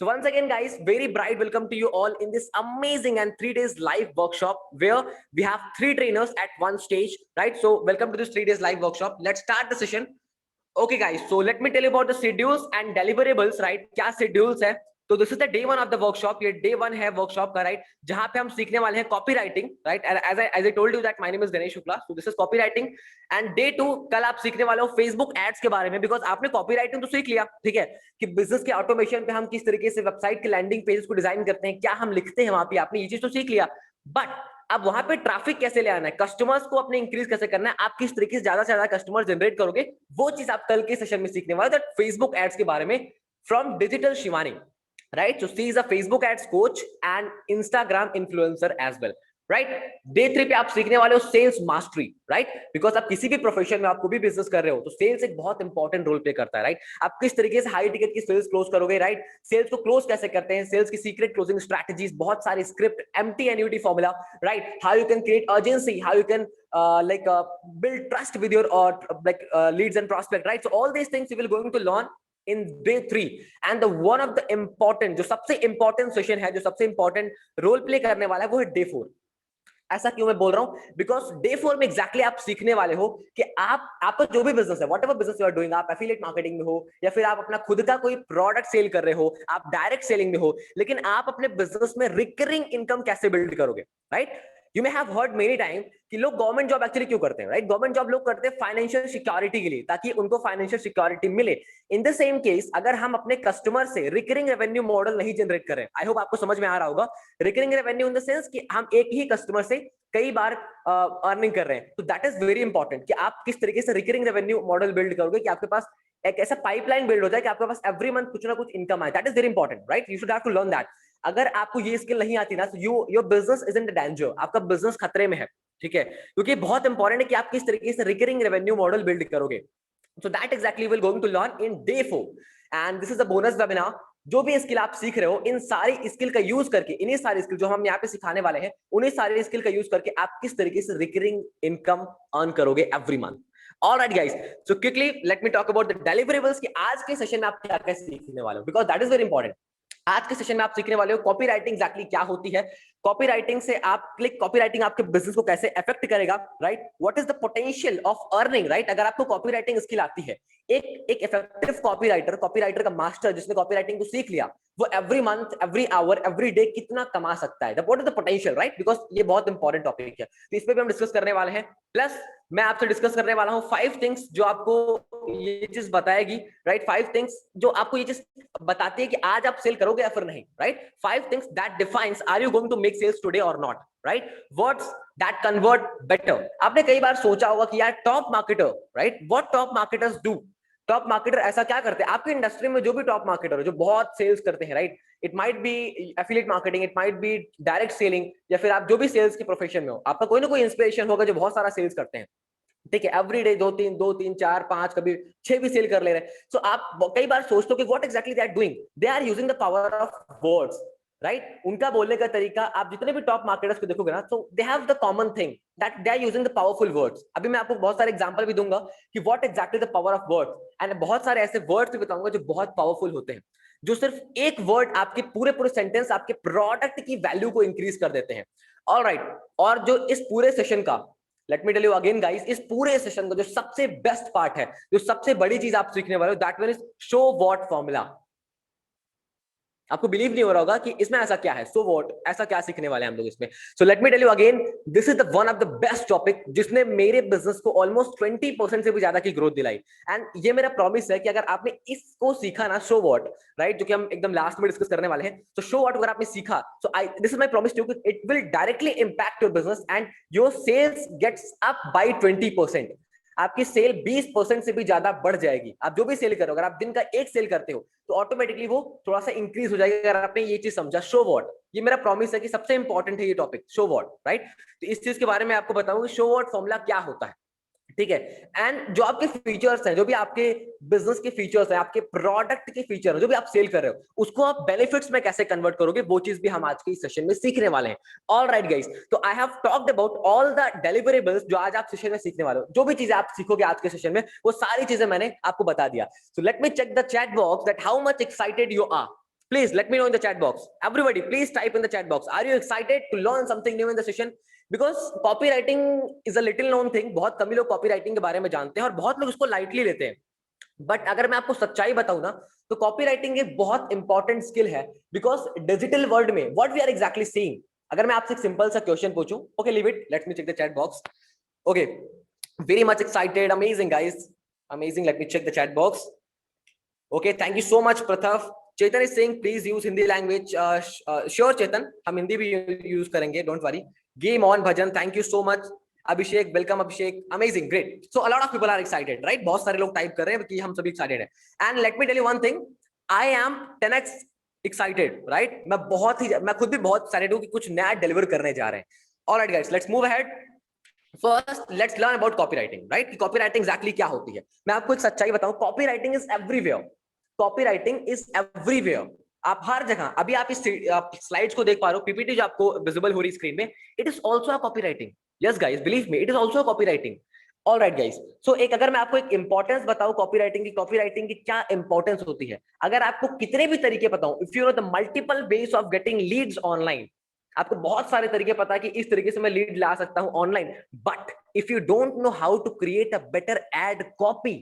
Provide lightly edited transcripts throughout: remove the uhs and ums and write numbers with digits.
So once again, guys, very bright welcome to you all in this amazing and 3 days live workshop where we have 3 trainers at one stage, right? So welcome to this 3 days live workshop. Let's start the session. Okay, guys, so let me tell you about the schedules and deliverables, right? क्या schedules है? तो this is the day one of the workshop. ये day one है workshop का, right? जहां पे हम सीखने वाले हैं copywriting, right? As I told you that my name is Ganesh Shukla, so this is copywriting. And day two, कल आप सीखने वाले हो फेसबुक एड्स के बारे में, बिकॉज आपने कॉपी राइटिंग तो सीख लिया, ठीक है, कि बिजनेस के ऑटोमेशन पे हम किस तरीके से वेबसाइट के लैंडिंग पेजेस को डिजाइन करते हैं, क्या हम लिखते हैं वहां पे, आपने ये चीज तो सीख लिया. बट अब वहां पे ट्रैफिक कैसे ले आना है, कस्टमर्स को अपने इंक्रीज कैसे करना है, आप किस तरीके से ज्यादा कस्टमर जनरेट करोगे, वो चीज आप कल के सेशन में सीखने वाले हो, दैट फेसबुक एड्स के बारे में from digital Shivani, right? So she is a Facebook ads coach and Instagram influencer as well, right? Day 3 पे आप सीखने वाले हो सेल्स मास्टरी, राइट? बिकॉज आप किसी भी प्रोफेशन में, आप कोई भी बिजनेस कर रहे हो, तो सेल्स एक बहुत इंपॉर्टेंट रोल प्ले करता है, राइट? आप किस तरीके से हाई टिकट की सेल्स क्लोज करोगे, राइट? सेल्स को क्लोज कैसे करते हैं, सेल्स की सीक्रेट क्लोजिंग स्ट्रैटेजीज, बहुत सारे script, empty annuity formula, right? How you can create urgency, how you can build trust with your leads and prospect, right? So all these things you will going to learn in day 3. and the one of the important, जो सबसे important session है, जो सबसे important role play करने वाला है, वो है डे 4. ऐसा क्यों मैं बोल रहा हूं? बिकॉज डे 4 में एग्जैक्टली आप सीखने वाले हो कि आपका जो भी बिजनेस है, whatever business you are doing, आप एफिलिएट मार्केटिंग में हो या फिर आप अपना खुद का कोई प्रोडक्ट सेल कर रहे हो, आप डायरेक्ट सेलिंग में हो, लेकिन आप अपने बिजनेस में रिकरिंग इनकम कैसे बिल्ड करोगे, right? You may have heard many time कि लोग गवर्नमेंट जॉब एक्चुअली क्यों करते हैं, राइट? गवर्नमेंट जॉब लोग करते हैं फाइनेंशियल सिक्योरिटी के लिए, ताकि उनको फाइनेंशियल सिक्योरिटी मिले. इन द सेम केस, अगर हम अपने कस्टमर से रिकरिंग रेवेन्यू मॉडल नहीं जनरेट करें, आई होप आपको समझ में आ रहा होगा, recurring revenue in the sense कि हम एक ही कस्टमर से कई बार अर्निंग कर रहे हैं, तो दैट इज वेरी इंपॉर्टेंट कि आप किस तरीके से रिकरिंग रेवेन्यू मॉडल बिल्ड करोगे कि आपके पास एक ऐसा पाइपलाइन बिल्ड हो जाए कि आपके पास एवरी मंथ कुछ ना कुछ इनकम आए. That is very important, right? You should have to learn that. अगर आपको ये स्किल नहीं आती ना, तो your business is in the danger, आपका बिजनेस खतरे में है, ठीक है? क्योंकि बहुत इंपॉर्टेंट है कि आप किस तरीके से रिकरिंग रेवेन्यू मॉडल बिल्ड करोगे. So that exactly we're going to learn in day 4, and this is a bonus webinar. जो भी स्किल आप सीख रहे हो, इन सारी स्किल का यूज करके, इन्हीं सारी स्किल जो हम यहाँ पे सिखाने वाले हैं, उन्हीं सारी स्किल का यूज करके आप किस तरीके से रिकरिंग इनकम अर्न करोगे every month. Alright guys, so quickly let me talk about the deliverables कि आज के सेशन में आप क्या क्या सीखने वाले हो, because that is very important. आज के सेशन में आप सीखने वाले हो कॉपी राइटिंग एग्जैक्टली क्या होती है, कॉपी राइटिंग से आप क्लिक, कॉपी राइटिंग आपके बिजनेस को कैसे अफेक्ट करेगा, right? What is the potential of earning, right? अगर आपको कॉपी राइटिंग स्किल आती है, एक इफेक्टिव कॉपी राइटर का मास्टर जिसने कॉपी राइटिंग को सीख लिया, वो every month, every hour, every day कितना कमा सकता है, what is the potential, right? Because ये बहुत इंपॉर्टेंट टॉपिक है, तो इस पे भी हम डिस्कस करने वाले हैं. प्लस मैं आपसे डिस्कस करने वाला हूं 5 थिंग्स जो आपको ये चीज बताएगी, राइट? 5 थिंग्स जो आपको ये चीज बताती है कि आज आप सेल करोगे या फिर नहीं, right? 5 things that defines are you going to make sales today और not, right? Words that convert better. आपने कई बार सोचा होगा कि यार top marketer, right? What top marketers do. Top marketer ऐसा क्या करते हैं? आपकी इंडस्ट्री में जो भी टॉप मार्केटर है, जो बहुत सेल्स करते हैं, right? It might be affiliate marketing, it might be direct selling, या फिर आप जो भी सेल्स के प्रोफेशन में हो, आपका कोई ना कोई इंस्पिरेशन होगा जो बहुत सारा सेल्स करते हैं, ठीक है? एवरी डे 2 3 4 5 कभी 6 भी सेल कर ले रहे हैं. सो आप कई बार सोचते हो कि what exactly they are doing, they are using the power of words, right? उनका बोलने का तरीका, आप जितने भी टॉप मार्केटर्स को देखोगे ना, so they have the common thing that they are using the powerful words. अभी मैं आपको बहुत सारे एग्जांपल भी दूंगा कि what exactly the power of words, and बहुत सारे ऐसे वर्ड्स भी बताऊंगा जो बहुत पावरफुल होते हैं, जो सिर्फ एक वर्ड आपके पूरे सेंटेंस, आपके प्रोडक्ट की वैल्यू को इंक्रीज कर देते हैं. ऑलराइट, और जो इस पूरे सेशन का, let me tell you again guys, इस पूरे सेशन का जो सबसे बेस्ट पार्ट है, जो सबसे बड़ी चीज आप सीखने वाले हो, that one is show what formula. आपको बिलीव नहीं हो रहा होगा कि इसमें ऐसा क्या है, सो व्हाट, ऐसा क्या सीखने वाले हैं हम लोग इसमें. So let me tell you again, this is the one of the best topic जिसने मेरे बिजनेस को ऑलमोस्ट 20% से भी ज्यादा की ग्रोथ दिलाई. एंड ये मेरा प्रॉमिस है कि अगर आपने इसको सीखा ना, शो व्हाट, राइट, जो कि हम एकदम लास्ट में डिस्कस करने वाले हैं, तो शो व्हाट अगर आपने सीखा, so I, this is my promise to you, it will directly impact your business and your sales gets up by 20%. आपकी सेल 20% से भी ज्यादा बढ़ जाएगी. आप जो भी सेल करो, अगर आप दिन का एक सेल करते हो, तो ऑटोमेटिकली वो थोड़ा सा इंक्रीज हो जाएगा अगर आपने ये चीज समझा, शो व्हाट. ये मेरा प्रॉमिस है कि सबसे इंपॉर्टेंट है ये टॉपिक, शो व्हाट, राइट? तो इस चीज के बारे में आपको बताऊंगा, शो व्हाट फॉर्मूला क्या होता है, ठीक है? एंड जो आपके फीचर्स हैं, जो भी आपके बिजनेस के फीचर्स हैं, आपके प्रोडक्ट के फीचर हैं, जो भी आप सेल कर रहे हो, उसको आप बेनिफिट्स में कैसे कन्वर्ट करोगे, वो चीज भी हम आज के इस सेशन में सीखने वाले हैं. ऑलराइट गाइस, तो I have talked about all the deliverables जो आज आप सेशन में सीखने वाले हो. जो भी चीजें आप सीखोगे आज के सेशन में, वो सारी चीजें मैंने आपको बता दिया. So let me check the chat box that how much excited you are. Please let me know in the chat box. Everybody, please type in the chat box. Are you excited to learn something new in the session? Because copywriting is a little known thing. बहुत कम ही लोग copywriting के बारे में जानते हैं और बहुत लोग इसको lightly लेते हैं. बट अगर मैं आपको सच्चाई बताऊं ना तो कॉपी राइटिंग एक बहुत इंपॉर्टेंट स्किल है. बिकॉज डिजिटल वर्ल्ड में what we are exactly seeing, अगर मैं आपसे एक सिंपल सा क्वेश्चन पूछूं, okay leave it, let me check the chat box. Okay, very much excited, amazing guys, amazing. Let me check the chat box. Okay, thank you so much Prathav. Chetan is saying please use Hindi language. Sure Chetan, हम हिंदी भी use करेंगे, don't worry. Game on bhajan, thank you so much. Abhishek, welcome Abhishek, amazing, great. So a lot of people are excited, right? बहुत सारे लोग type कर रहे हैं कि हम सभी एक्साइटेड हैं. And let me tell you one thing, I am 10x excited, right? मैं खुद भी बहुत एक्साइटेड हूं कि कुछ नया डिलीवर करने जा रहे हैं. Alright guys, let's move ahead. First let's learn about copywriting, right? कि कॉपीराइटिंग एग्जैक्टली क्या होती है. मैं आपको एक सच्चाई बताऊं, copywriting is everywhere. Copywriting is everywhere. आप हर जगह, अभी आप इस स्लाइड्स को देख पा रहे हो, पीपीटी जो आपको विजिबल हो रही स्क्रीन में, it is also a copywriting. Yes guys, believe me, it is also a copywriting. Alright guys, so एक अगर मैं आपको एक इंपॉर्टेंस बताऊं कॉपीराइटिंग की क्या इंपॉर्टेंस होती है, अगर आपको कितने भी तरीके पता हो, if you know the multiple ways of getting leads online, आपको बहुत सारे तरीके पता है कि इस तरीके से मैं लीड ला सकता हूं online, but if you don't know how to create a better ad copy,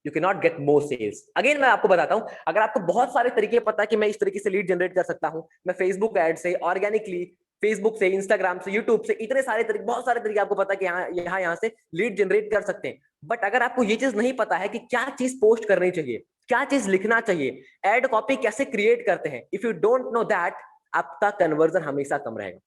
you can not get more sales. Again मैं आपको बताता हूं, अगर आपको बहुत सारे तरीके पता है कि मैं इस तरीके से लीड जनरेट कर सकता हूं, मैं फेसबुक एड से, ऑर्गेनिकली, फेसबुक से, इंस्टाग्राम से, यूट्यूब से, इतने सारे तरीके, बहुत सारे तरीके आपको पता है कि यहाँ से लीड जनरेट कर सकते हैं. बट अगर आपको ये चीज नहीं पता है कि क्या चीज पोस्ट करनी चाहिए, क्या चीज लिखना चाहिए, एड कॉपी कैसे क्रिएट करते हैं, if you don't know that, आपका कन्वर्जन हमेशा कम रहेगा.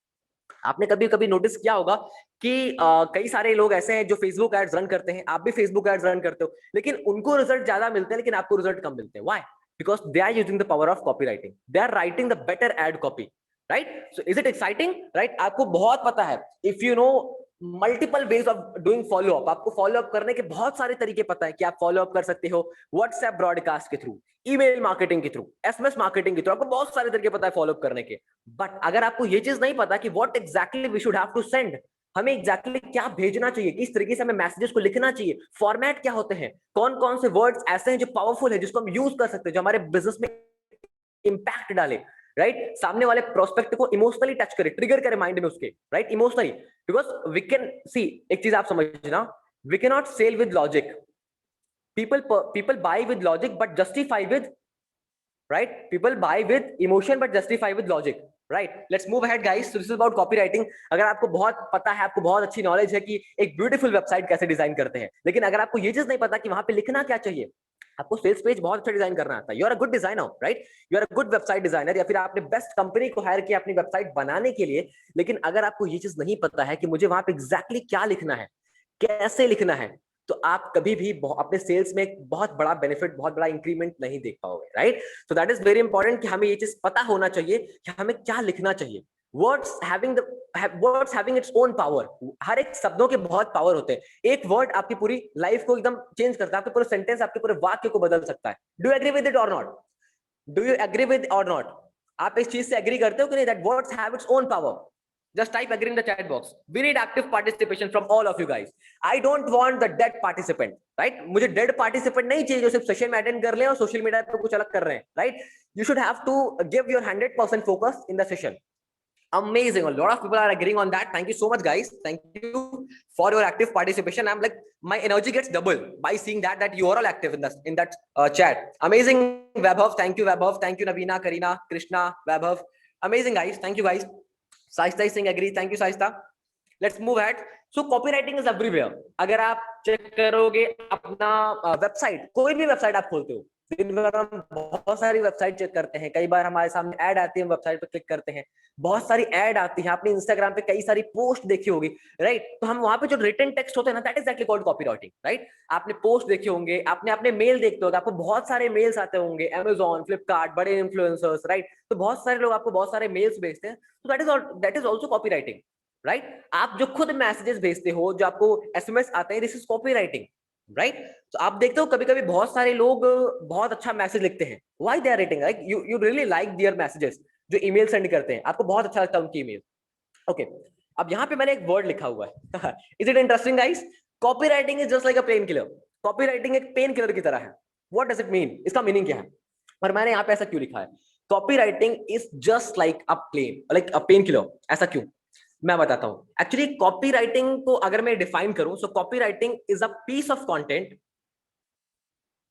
आपने कभी कभी नोटिस किया होगा कि कई सारे लोग ऐसे हैं जो फेसबुक एड्स रन करते हैं, आप भी फेसबुक एड्स रन करते हो, लेकिन उनको रिजल्ट ज्यादा मिलते हैं लेकिन आपको रिजल्ट कम मिलते हैं. Why? Because they are using the power of copywriting, they are writing the better ad copy, right? So is it exciting, right? आपको बहुत पता है, if you know multiple ways of doing follow up, आपको follow up करने के बहुत सारे तरीके पता है कि आप फॉलो अप कर सकते हो व्हाट्सएप ब्रॉडकास्ट के थ्रू, ईमेल मार्केटिंग के थ्रू, एसएमएस मार्केटिंग के थ्रू, आपको बहुत सारे तरीके पता है फॉलो अप करने के. बट अगर आपको ये चीज नहीं पता कि what exactly we should have to send, हमें एग्जैक्टली क्या भेजना चाहिए, किस तरीके से हमें मैसेजेस को लिखना चाहिए, फॉर्मेट क्या होते हैं, कौन कौन से वर्ड्स ऐसे हैं जो पावरफुल है, जिसको हम यूज कर सकते हैं, जो हमारे बिजनेस में इंपैक्ट डाले, राइट? सामने वाले प्रोस्पेक्ट को इमोशनली टच करे, ट्रिगर करे माइंड में उसके, right? Emotionally, because we can see, एक चीज आप समझना, we can not sell with logic. people buy with logic but justify with, right? People buy with emotion but justify with logic, right? Let's move ahead guys. So this is about copywriting. अगर आपको बहुत पता है, आपको बहुत अच्छी knowledge है कि एक ब्यूटीफुल वेबसाइट कैसे डिजाइन करते हैं, लेकिन अगर आपको ये चीज नहीं पता कि वहां पे लिखना क्या चाहिए, आपको सेल्स पेज बहुत अच्छा डिजाइन करना आता है, you are a good designer, right? You are a good website designer, या फिर आपने बेस्ट कंपनी को हायर किया अपनी वेबसाइट बनाने के लिए, लेकिन अगर आपको ये चीज नहीं पता है कि मुझे वहां पे एग्जैक्टली क्या लिखना है, कैसे लिखना है, तो आप कभी भी अपने सेल्स में एक बहुत बड़ा बेनिफिट, बहुत बड़ा इंक्रीमेंट नहीं देख पाओगे, right? So that is very important कि हमें ये चीज पता होना चाहिए कि हमें क्या लिखना चाहिए. Words having its own power. हर एक शब्दों के बहुत पावर होते हैं. एक वर्ड आपकी पूरी लाइफ को एकदम चेंज करता है, आपके पूरे सेंटेंस, आपके पूरे वाक्य को बदल सकता है. Do you agree with it or not? Do you agree with or not? आप इस चीज से एग्री करते हो कि नहीं, that words have its own power? Just type agree in the chat box. We need active participation from all of you guys. I don't want the dead participant, right? मुझे dead participant नहीं चाहिए जो सिर्फ session में attend कर ले और social media पे कुछ अलग कर रहे हैं, right? You should have to give your 100% focus in the session. Amazing. A lot of people are agreeing on that. Thank you so much, guys. Thank you for your active participation. I'm like, my energy gets double by seeing that you are all active in that chat. Amazing, Vaibhav. Thank you, Vaibhav. Thank you, Navina, Karina, Krishna, Vaibhav. Amazing, guys. Thank you, guys. Saista is saying agree. Thank you, Saista. Let's move ahead. So copywriting is everywhere. अगर आप check करोगे अपना website, कोई भी website आप खोलते हो, दिन भर हम बहुत सारी वेबसाइट चेक करते हैं, कई बार हमारे सामने ऐड आती है, हम वेबसाइट पर क्लिक करते हैं, बहुत सारी ऐड आती है, आपने इंस्टाग्राम पे कई सारी पोस्ट देखी होगी, राइट? तो हम वहां पे जो रिटन टेक्स्ट होते हैं ना, that is actually called copywriting, right? आपने पोस्ट देखे होंगे, आपने अपने मेल देखते होंगे, आपको बहुत सारे मेल्स आते होंगे, Amazon, Flipkart, बड़े इन्फ्लुएंसर्स, राइट? तो बहुत सारे लोग आपको बहुत सारे मेल्स भेजते हैं, तो that is also copywriting, right? आप जो खुद मैसेजेस भेजते हो, जो आपको एसएमएस आते हैं, दिस इज कॉपीराइटिंग, राइट? तो आप देखते हो कभी कभी बहुत सारे लोग बहुत अच्छा मैसेज लिखते हैं, why they are writing, like you really like their messages, जो ईमेल सेंड करते हैं, आपको बहुत अच्छा लगता है उनकी ईमेल. ओके, अब यहाँ पे मैंने एक वर्ड लिखा हुआ है. Is it interesting guys? Copywriting is just like a pain killer. Copywriting एक पेन किलर की तरह है. What does it mean? इसका मीनिंग क्या है और मैंने यहाँ पे ऐसा क्यों लिखा है? Copywriting is just like a pain killer. ऐसा क्यों, मैं बताता हूं। एक्चुअली कॉपी राइटिंग को अगर मैं डिफाइन करूं, so copywriting is a piece of content.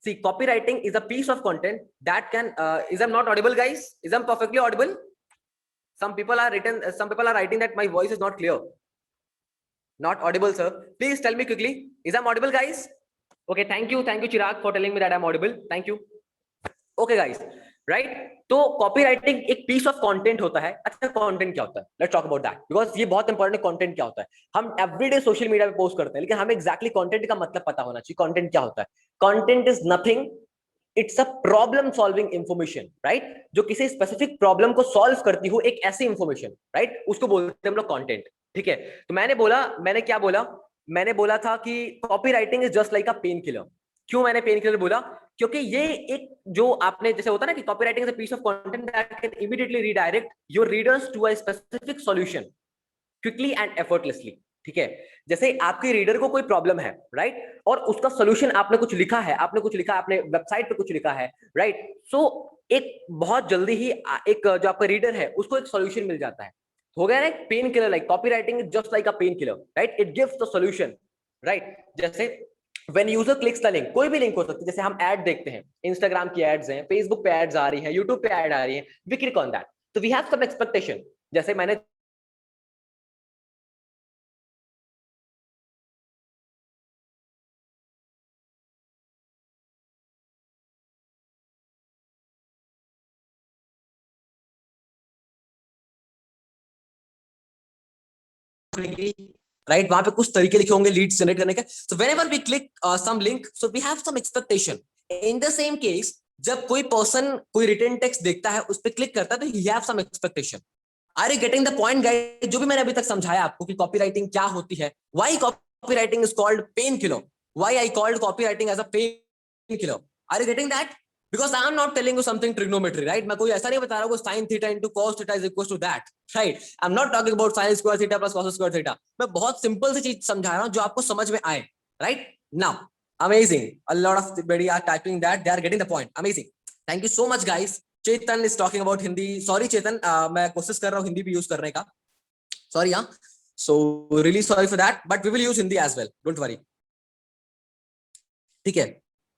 See, copywriting is a piece of content that can is I'm not audible, guys? Is I'm perfectly audible? Some people are writing that my voice is not clear. Not audible, sir. Please tell me quickly. Is I'm audible, guys? Okay, thank you, Chirag, for telling me that I'm audible. Thank you. Okay, guys, right right? तो copy writing एक piece of content होता है। अच्छा, content क्या होता है, let's talk about that, because ये बहुत इंपॉर्टेंट है। कंटेंट क्या होता है, हम एवरीडे सोशल मीडिया पे पोस्ट करते हैं, लेकिन हमें एग्जैक्टली कंटेंट का मतलब पता होना चाहिए। कंटेंट क्या होता है? Content is nothing, it's a problem solving information, right? जो किसी स्पेसिफिक प्रॉब्लम को सॉल्व करती हो, एक ऐसी इंफॉर्मेशन, राइट, उसको बोलते हैं हम लोग कंटेंट। ठीक है, तो मैंने क्या बोला? मैंने बोला था कि copywriting is just like a painkiller. क्यों मैंने पेन किलर बोला? क्योंकि ये एक जो आपने जैसे होता है ना कि copywriting is a piece of content that can immediately redirect your readers to a specific solution quickly and effortlessly. ठीक है, जैसे आपके रीडर को कोई प्रॉब्लम है, राइट, और उसका सॉल्यूशन आपने कुछ लिखा है, आपने वेबसाइट पे कुछ लिखा है, राइट, सो एक बहुत जल्दी ही एक जो आपका रीडर है उसको एक सॉल्यूशन मिल जाता है। हो गया ना एक pain killer. Like copy writing is just like a pain killer, right, it gives the solution, right. जैसे when user clicks the link, कोई भी लिंक हो सकती है, जैसे हम ऐड देखते हैं, इंस्टाग्राम की एड्स हैं, फेसबुक पे एड्स आ रही है, यूट्यूब पे ऐड आ रही है, वी क्लिक ऑन दैट, तो वी हैव सम एक्सपेक्टेशन। जैसे मैंने राइट, वहां पे कुछ तरीके लिखे होंगे लीड्स जनरेट करने के। So whenever we click some link, so we have some expectation. In the same case, जब कोई पर्सन कोई रिटन टेक्स्ट देखता है, उस पर क्लिक करता है, तो he have some expectation. Are you getting the point, guys? जो भी मैंने अभी तक समझाया आपको कि कॉपीराइटिंग क्या होती है, why copywriting is called painkiller, why I called copywriting as a painkiller. Are you getting that? Because I am not telling you something trigonometry, right? मैं कोई ऐसा नहीं बता रहा हूँ sin theta into cos theta is equal to that, right? I'm not talking about sin square theta plus cos square theta. मैं बहुत simple सी चीज समझा रहा हूँ जो आपको समझ में आए, right? Now, amazing. A lot of everybody are typing that they are getting the point. Amazing. Thank you so much, guys. Chetan is talking about Hindi. Sorry, Chetan, मैं कोशिश कर रहा हूँ हिंदी भी यूज करने का. Sorry, हाँ. So really sorry for that, but we will use Hindi as well. Don't worry. ठीक है,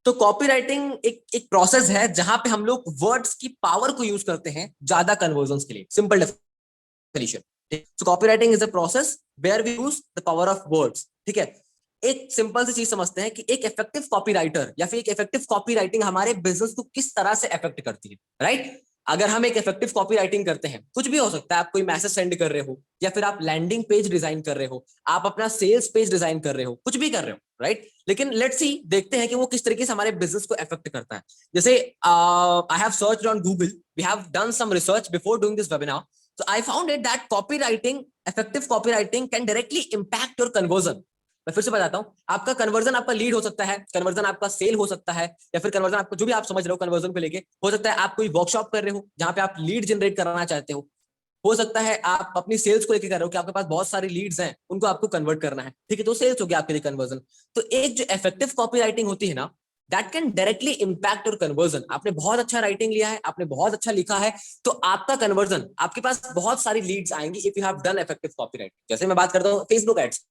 तो कॉपीराइटिंग एक प्रोसेस है जहां पे हम लोग वर्ड्स की पावर को यूज करते हैं ज्यादा कन्वर्जन्स के लिए। Simple definition. So copywriting is a process where we use the power of words. ठीक है, एक सिंपल सी चीज समझते हैं कि एक इफेक्टिव कॉपीराइटर या फिर एक इफेक्टिव कॉपीराइटिंग हमारे बिजनेस को किस तरह से इफेक्ट करती है, राइट? अगर हम एक इफेक्टिव कॉपी राइटिंग करते हैं, कुछ भी हो सकता है, आप कोई मैसेज सेंड कर रहे हो, या फिर आप लैंडिंग पेज डिजाइन कर रहे हो, आप अपना सेल्स पेज डिजाइन कर रहे हो, कुछ भी कर रहे हो, राइट? लेकिन लेट्स सी, देखते हैं कि वो किस तरीके से हमारे बिजनेस को इफेक्ट करता है। जैसे I have searched on Google, we have done some research before doing this webinar, so I found it that copywriting, effective copywriting can directly impact your conversion. मैं फिर से बताता हूं, आपका कन्वर्जन आपका लीड हो सकता है, कन्वर्जन आपका सेल हो सकता है, या फिर कन्वर्जन आपको जो भी आप समझ रहे हो कन्वर्जन को लेके हो सकता है। आप कोई वर्कशॉप कर रहे हो जहां पे आप लीड जनरेट करना चाहते हो सकता है आप अपनी सेल्स को लेकर कर रहे हो कि आपके पास बहुत सारी लीड्स हैं, उनको आपको कन्वर्ट करना है, ठीक है, तो सेल्स हो गया आपके लिए कन्वर्जन। तो एक जो इफेक्टिव कॉपी राइटिंग होती है ना, that can directly impact your conversion. आपने बहुत अच्छा राइटिंग लिया है, आपने बहुत अच्छा लिखा है, तो आपका कन्वर्जन, आपके पास बहुत सारी लीड्स आएंगी if you have done effective copy writing. जैसे मैं बात करता हूँ फेसबुक एड्स,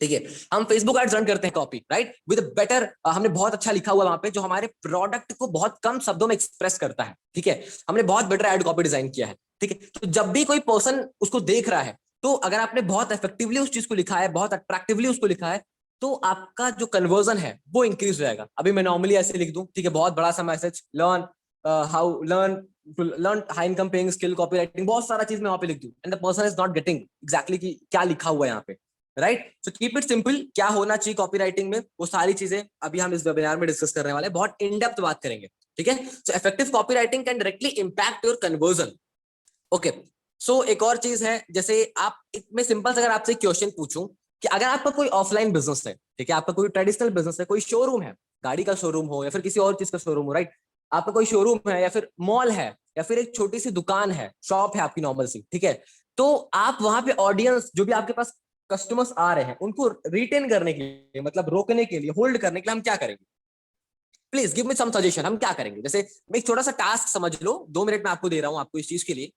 ठीक है, हम फेसबुक एड्स रन करते हैं कॉपी, राइट, विद बेटर, हमने बहुत अच्छा लिखा हुआ वहां पे जो हमारे प्रोडक्ट को बहुत कम शब्दों में एक्सप्रेस करता है, ठीक है, हमने बहुत बेटर एड कॉपी डिजाइन किया है, ठीक है। तो जब भी कोई पर्सन उसको देख रहा है, तो अगर आपने बहुत इफेक्टिवली उस चीज को लिखा है, बहुत अट्रैक्टिवली उसको लिखा है, तो आपका जो कन्वर्जन है वो इंक्रीज हो जाएगा। अभी मैं नॉर्मली ऐसे लिख दूं, ठीक है, बहुत बड़ा सा message, learn how learn high income paying skill copy writing, बहुत सारा चीज मैं वहां पे लिख दूं, and the person is not getting exactly कि क्या लिखा हुआ है यहाँ पे, right? So keep it simple. क्या होना चाहिए कॉपी राइटिंग में, वो सारी चीजें अभी हम इस वेबिनार में डिस्कस करने वाले हैं, बहुत इन डेप्थ बात करेंगे, ठीक है। So effective copy writing can directly impact your conversion. Okay, so एक और चीज है, जैसे आप मैं सिंपल से अगर आपसे क्वेश्चन पूछूं कि अगर आपका कोई ऑफलाइन बिजनेस है, ठीक है, आपका कोई ट्रेडिशनल बिजनेस है, कोई शोरूम है, गाड़ी का शोरूम हो या फिर किसी और चीज का शोरूम हो, राइट, आपका कोई शोरूम है या फिर मॉल है या फिर एक छोटी सी दुकान है, शॉप है आपकी नॉर्मल सी, ठीक है, तो आप वहां पे ऑडियंस जो भी आपके पास कस्टमर्स आ रहे हैं उनको रिटेन करने के लिए, मतलब रोकने के लिए, होल्ड करने के लिए हम क्या करेंगे? Please give me some suggestion, हम क्या करेंगे? जैसे मैं एक छोटा सा टास्क समझ लो, 2 मिनट में आपको दे रहा हूँ आपको इस चीज के लिए।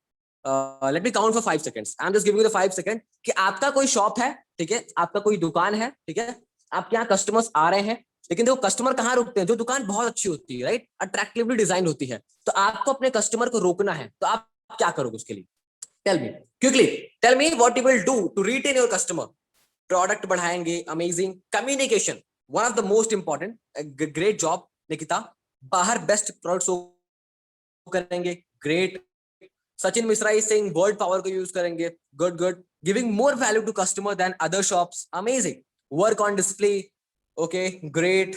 Let me count for 5 seconds, I am just giving you the 5 second कि आपका कोई शॉप है, ठीक है, आपका कोई दुकान है, ठीक है, आपके यहाँ कस्टमर्स आ रहे हैं, लेकिन देखो कस्टमर कहाँ रुकते हैं? जो दुकान बहुत अच्छी होती है, राइट, अट्रैक्टिवली डिजाइन होती है, तो आपको अपने कस्टमर को रोकना है, तो आप क्या करोगे उसके लिए? Tell me quickly, tell me what you will do to retain your customer. Product बढ़ाएंगे, amazing communication, one of the most important, great job Nikita. बाहर बेस्ट प्रोडक्ट शो करेंगे, great. Sachin Mishra is saying word power को use करेंगे, good good. Giving more value to customer then other shops, amazing. Work on display, okay, great.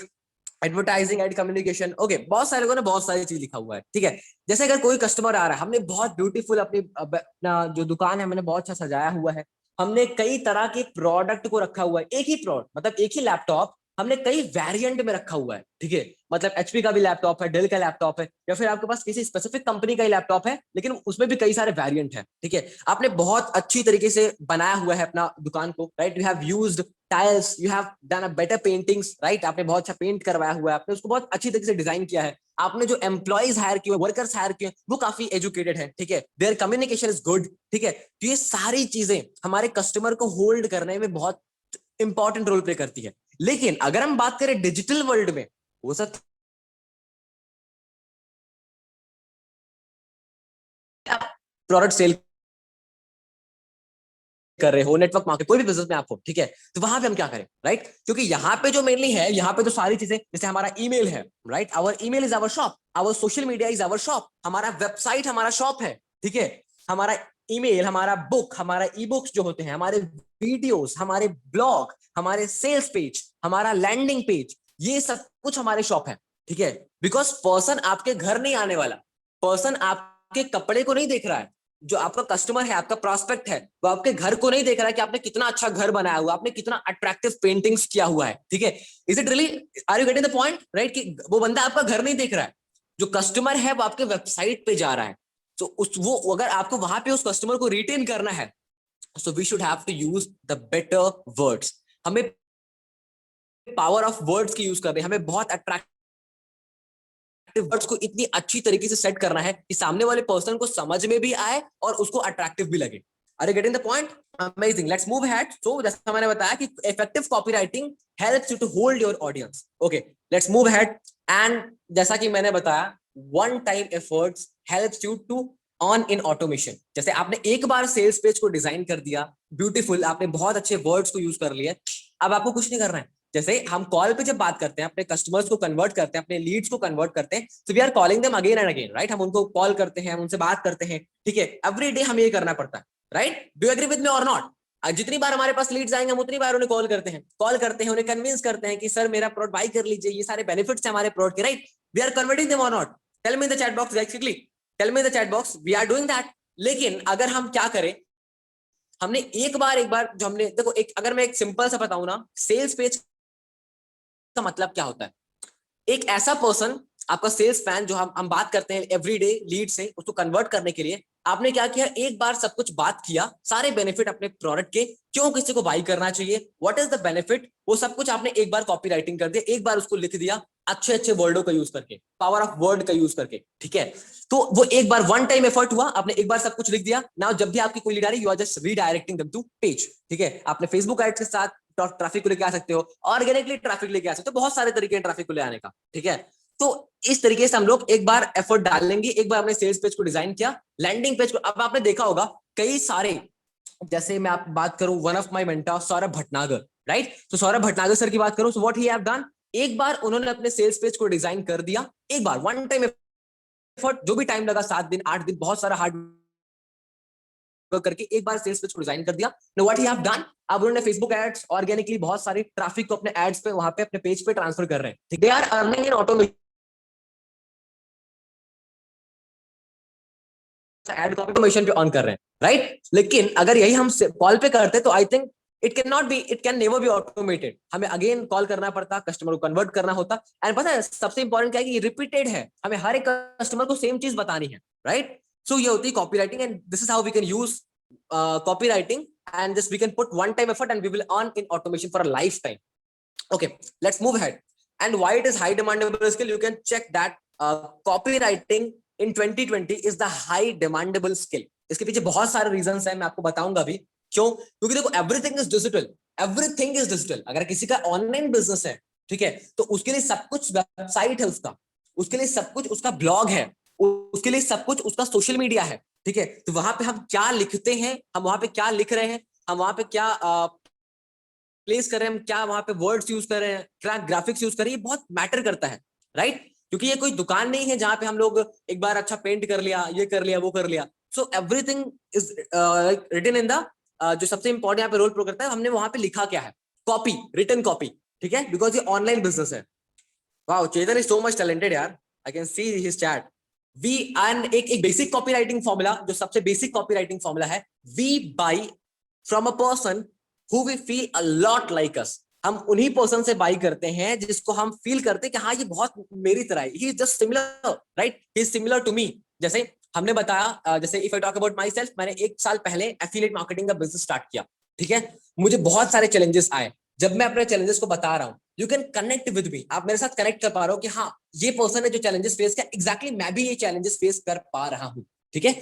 Advertising ad communication, okay, बहुत सारे लोगों ने बहुत सारी चीज लिखा हुआ है, ठीक है। जैसे अगर कोई कस्टमर आ रहा है, हमने बहुत ब्यूटीफुल अपना जो दुकान है, मैंने बहुत अच्छा सजाया हुआ है, हमने कई तरह के प्रोडक्ट को रखा हुआ है, एक ही प्रोडक्ट मतलब एक ही लैपटॉप हमने कई वेरिएंट में रखा हुआ है, ठीक है। मतलब एचपी का भी लैपटॉप है, डेल का लैपटॉप है, या फिर आपके पास किसी स्पेसिफिक कंपनी का ही लैपटॉप है, लेकिन उसमें भी कई सारे वेरिएंट है, ठीक है। आपने बहुत अच्छी तरीके से बनाया हुआ है अपना दुकान को, right. You have used tiles, you have done a better paintings, right. आपने बहुत अच्छा पेंट करवाया हुआ है, आपने उसको बहुत अच्छी तरीके से डिजाइन किया है। आपने जो एम्प्लॉइज हायर किए, वर्कर्स हायर किए, वो काफी एजुकेटेड है, ठीक है। देयर कम्युनिकेशन इज गुड, ठीक है। तो ये सारी चीजें हमारे कस्टमर को होल्ड करने में बहुत इंपॉर्टेंट रोल प्ले करती है। लेकिन अगर हम बात करें डिजिटल वर्ल्ड में, हो सकता है आप प्रोडक्ट सेल कर रहे हो, नेटवर्क मार्केट, कोई भी बिजनेस में आप हो, ठीक है, तो वहां पे हम क्या करें, राइट। क्योंकि यहाँ पे जो मेनली है, यहाँ पे जो सारी चीजें, जैसे हमारा ईमेल है, right, our email is our shop, our social media is our shop, हमारा वेबसाइट हमारा शॉप है, ठीक है। हमारा ईमेल, हमारा बुक, हमारा ई बुक्स जो होते हैं, हमारे वीडियोस, हमारे ब्लॉग, हमारे सेल्स पेज, हमारा लैंडिंग पेज, ये सब कुछ हमारे शॉप है, ठीक है। बिकॉज पर्सन आपके घर नहीं आने वाला, पर्सन आपके कपड़े को नहीं देख रहा है, जो आपका कस्टमर है, आपका प्रोस्पेक्ट है, वो आपके घर को नहीं देख रहा है कि आपने कितना अच्छा घर बनाया हुआ, आपने कितना अट्रैक्टिव पेंटिंग्स किया हुआ है, ठीक है। Is it really, are you getting the point, right? कि वो बंदा आपका घर नहीं देख रहा है, जो कस्टमर है वो आपके वेबसाइट पे जा रहा है। तो उस वो अगर आपको वहां पे उस कस्टमर को रिटेन करना है, so we should have to use the better words. हमें पावर ऑफ वर्ड्स की यूज कर रहे हैं, हमें बहुत अट्रैक्टिव वर्ड्स को इतनी अच्छी तरीके से सेट करना है कि सामने वाले पर्सन को समझ में भी आए और उसको अट्रैक्टिव भी लगे। Are you getting the point? Amazing, let's move ahead. So जैसा मैंने बताया कि effective copywriting helps you to hold your audience, okay, let's move ahead. And जैसा कि मैंने बताया, one time efforts helps you to on in automation. जैसे आपने एक बार सेल्स पेज को डिजाइन कर दिया, ब्यूटीफुल, आपने बहुत अच्छे वर्ड्स को यूज कर लिए, अब आपको कुछ नहीं करना है। जैसे हम कॉल पे जब बात करते हैं, अपने कस्टमर्स को कन्वर्ट करते हैं, अपने लीड्स को कन्वर्ट करते हैं, तो we are calling them again and again, right. हम उनको कॉल करते हैं, हम उनसे बात करते हैं, ठीक है, एवरी डे हमें ये करना पड़ता है, right. Do agree with me और नॉट? जितनी बार हमारे पास लीड्स आएंगे, हम उतनी बार उन्हें कॉल करते हैं, उन्हें कन्विंस करते हैं कि सर मेरा प्रोडक्ट बाई कर लीजिए, ये सारे बेनिफिट्स हैं हमारे प्रोडक्ट के, right. We are converting them or not? Tell me in the chat box guys, quickly tell me in the chat box, we are doing that. लेकिन अगर हम क्या करें, हमने एक बार जो हमने देखो, एक अगर मैं एक सिंपल सा बताऊं ना, सेल्स पेज का मतलब क्या होता है? एक ऐसा पर्सन, आपका सेल्स फैन, जो हम बात करते हैं एवरीडे लीड से, उसको कन्वर्ट करने के लिए आपने क्या किया, एक बार सब कुछ बात किया, सारे बेनिफिट अपने प्रोडक्ट के, क्यों किसी को बाई करना चाहिए, व्हाट इज द बेनिफिट, वो सब कुछ आपने एक बार कॉपी राइटिंग कर दिया, एक बार उसको लिख दिया, अच्छे अच्छे वर्डों का यूज करके, पावर ऑफ वर्ड का यूज करके, ठीक है। तो वो एक बार वन टाइम एफर्ट हुआ, आपने एक बार सब कुछ लिख दिया। नाउ जब भी आपकी कोई लीड आ रही, you are just redirecting them to page, ठीक है। आपने फेसबुक एड्स के साथ ट्रैफिक को लेके आ सकते हो, ऑर्गेनिकली ट्रैफिक लेके आ सकते हो, बहुत सारे तरीके हैं ट्रैफिक को ले आने का, ठीक है। तो इस तरीके से हम लोग एक बार एफर्ट डालेंगे, एक बार हमने सेल्स पेज को डिजाइन किया, लैंडिंग पेज को, अब आपने देखा होगा कई सारे, जैसे मैं आप बात करूं, one of my mentor Saurabh Bhatnagar, right. तो सौरभ भटनागर सर की बात करूं, so what he have done, एक बार उन्होंने अपने सेल्स पेज को डिजाइन कर दिया, एक बार वन टाइम एफर्ट, जो भी टाइम लगा, 7 दिन 8 दिन, बहुत सारा हार्ड करके एक बार सेल्स पेज को डिजाइन कर दिया। Know what he have done, अब उन्होंने फेसबुक एड्स, ऑर्गेनिकली बहुत सारे ट्रैफिक को अपने एड्स पे, वहां पे अपने पेज पे ट्रांसफर कर रहे हैं, they are earning in automation, ad automation पे ऑन कर रहे हैं, राइट। लेकिन अगर यही हम कॉल पे करते तो I think it can not be, it can never be automated, हमें अगेन कॉल करना पड़ता, कस्टमर को कन्वर्ट करना होता। एंड पता है सबसे इंपॉर्टेंट क्या है कि रिपीटेड है, हमें हर एक कस्टमर को सेम चीज बतानी है, राइट। सो ये होती है copywriting, and this is how we can use copywriting, and just we can put one time effort and we will earn in automation for a lifetime. Okay, let's move ahead. And why it is high demandable skill? You can check that copywriting in 2020 is the high demandable skill. इसके पीछे बहुत सारे reasons हैं, मैं आपको बताऊंगा अभी क्यों. क्योंकि देखो everything is digital, everything is digital. अगर किसी का ऑनलाइन बिजनेस है, ठीक है, तो उसके लिए सब कुछ वेबसाइट है उसका, उसके लिए सब कुछ उसका ब्लॉग है, उसके लिए सब कुछ उसका सोशल मीडिया है. ठीक है, तो वहां पे हम क्या लिखते हैं, हम वहां पे क्या लिख रहे हैं, हम वहां पे क्या प्लेस कर रहे हैं, हम क्या वहां पे वर्ड्स यूज कर रहे हैं, क्या ग्राफिक्स यूज कर रहे हैं, ये बहुत मैटर करता है. राइट? क्योंकि ये कोई दुकान नहीं है जहां पे हम लोग एक बार अच्छा पेंट कर लिया, ये कर लिया, वो कर लिया. So everything is written in the, जो सबसे इंपॉर्टेंट यहाँ पे रोल प्ले करता है, हमने वहां पे लिखा क्या है, कॉपी, रिटन कॉपी. ठीक है, बिकॉज ये ऑनलाइन बिजनेस है. Wow, Chetan is so much talented यार. I can see his chat. We and एक बेसिक कॉपी राइटिंग फॉर्मूला, जो सबसे बेसिक कॉपी राइटिंग फॉर्मूला है, we buy from a person who we feel a lot like us. हम उन्हीं person से by करते हैं जिसको हम फील करते हैं कि हाँ ये बहुत मेरी तरह है, he is just similar, right, he is similar to me. जैसे हमने बताया, जैसे if I talk about myself, मैंने 1 साल पहले एफिलिएट मार्केटिंग का बिजनेस स्टार्ट किया. ठीक है, मुझे बहुत सारे चैलेंजेस आए. जब मैं अपने चैलेंजेस को बता रहा हूँ, you can connect with me, आप मेरे साथ कनेक्ट कर पा रहे हो कि हाँ ये पर्सन है जो चैलेंजेस फेस किया, एग्जैक्टली मैं भी ये चैलेंजेस फेस कर पा रहा हूँ. ठीक है,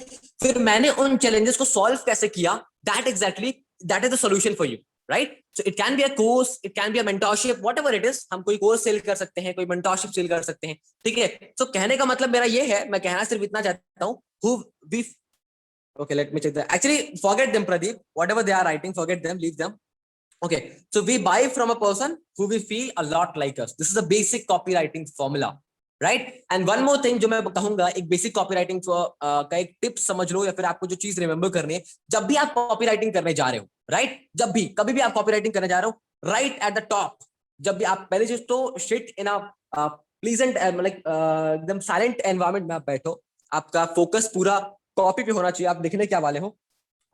फिर मैंने उन चैलेंजेस को सॉल्व कैसे किया, that exactly that is the solution for you. Right? So it can be a course, it can be a mentorship, whatever it is. हम कोई कोर्स सेल कर सकते हैं, कोई मेंटरशिप सेल कर सकते हैं. ठीक है, सो कहने का मतलब मेरा ये है, मैं कहना सिर्फ इतना चाहता हूँ, who we okay, let me check that. Actually, forget them, Pradeep. Whatever they are writing, forget them, leave them. Okay, so we buy from a person who we feel a lot like us. This is a basic copywriting formula, right? And one more thing जो मैं कहूंगा, एक basic copywriting का एक tips समझ लो, या फिर आपको जो चीज रिमेंबर करनी है जब भी आप copywriting करने जा रहे हो, right? जब भी कभी भी आप copywriting करने जा रहे हो, right at the top, जब भी आप पहले चीज तो sit in a pleasant like एकदम silent environment में आप बैठो, आपका फोकस पूरा कॉपी पे होना चाहिए, आप लिखने क्या वाले हो.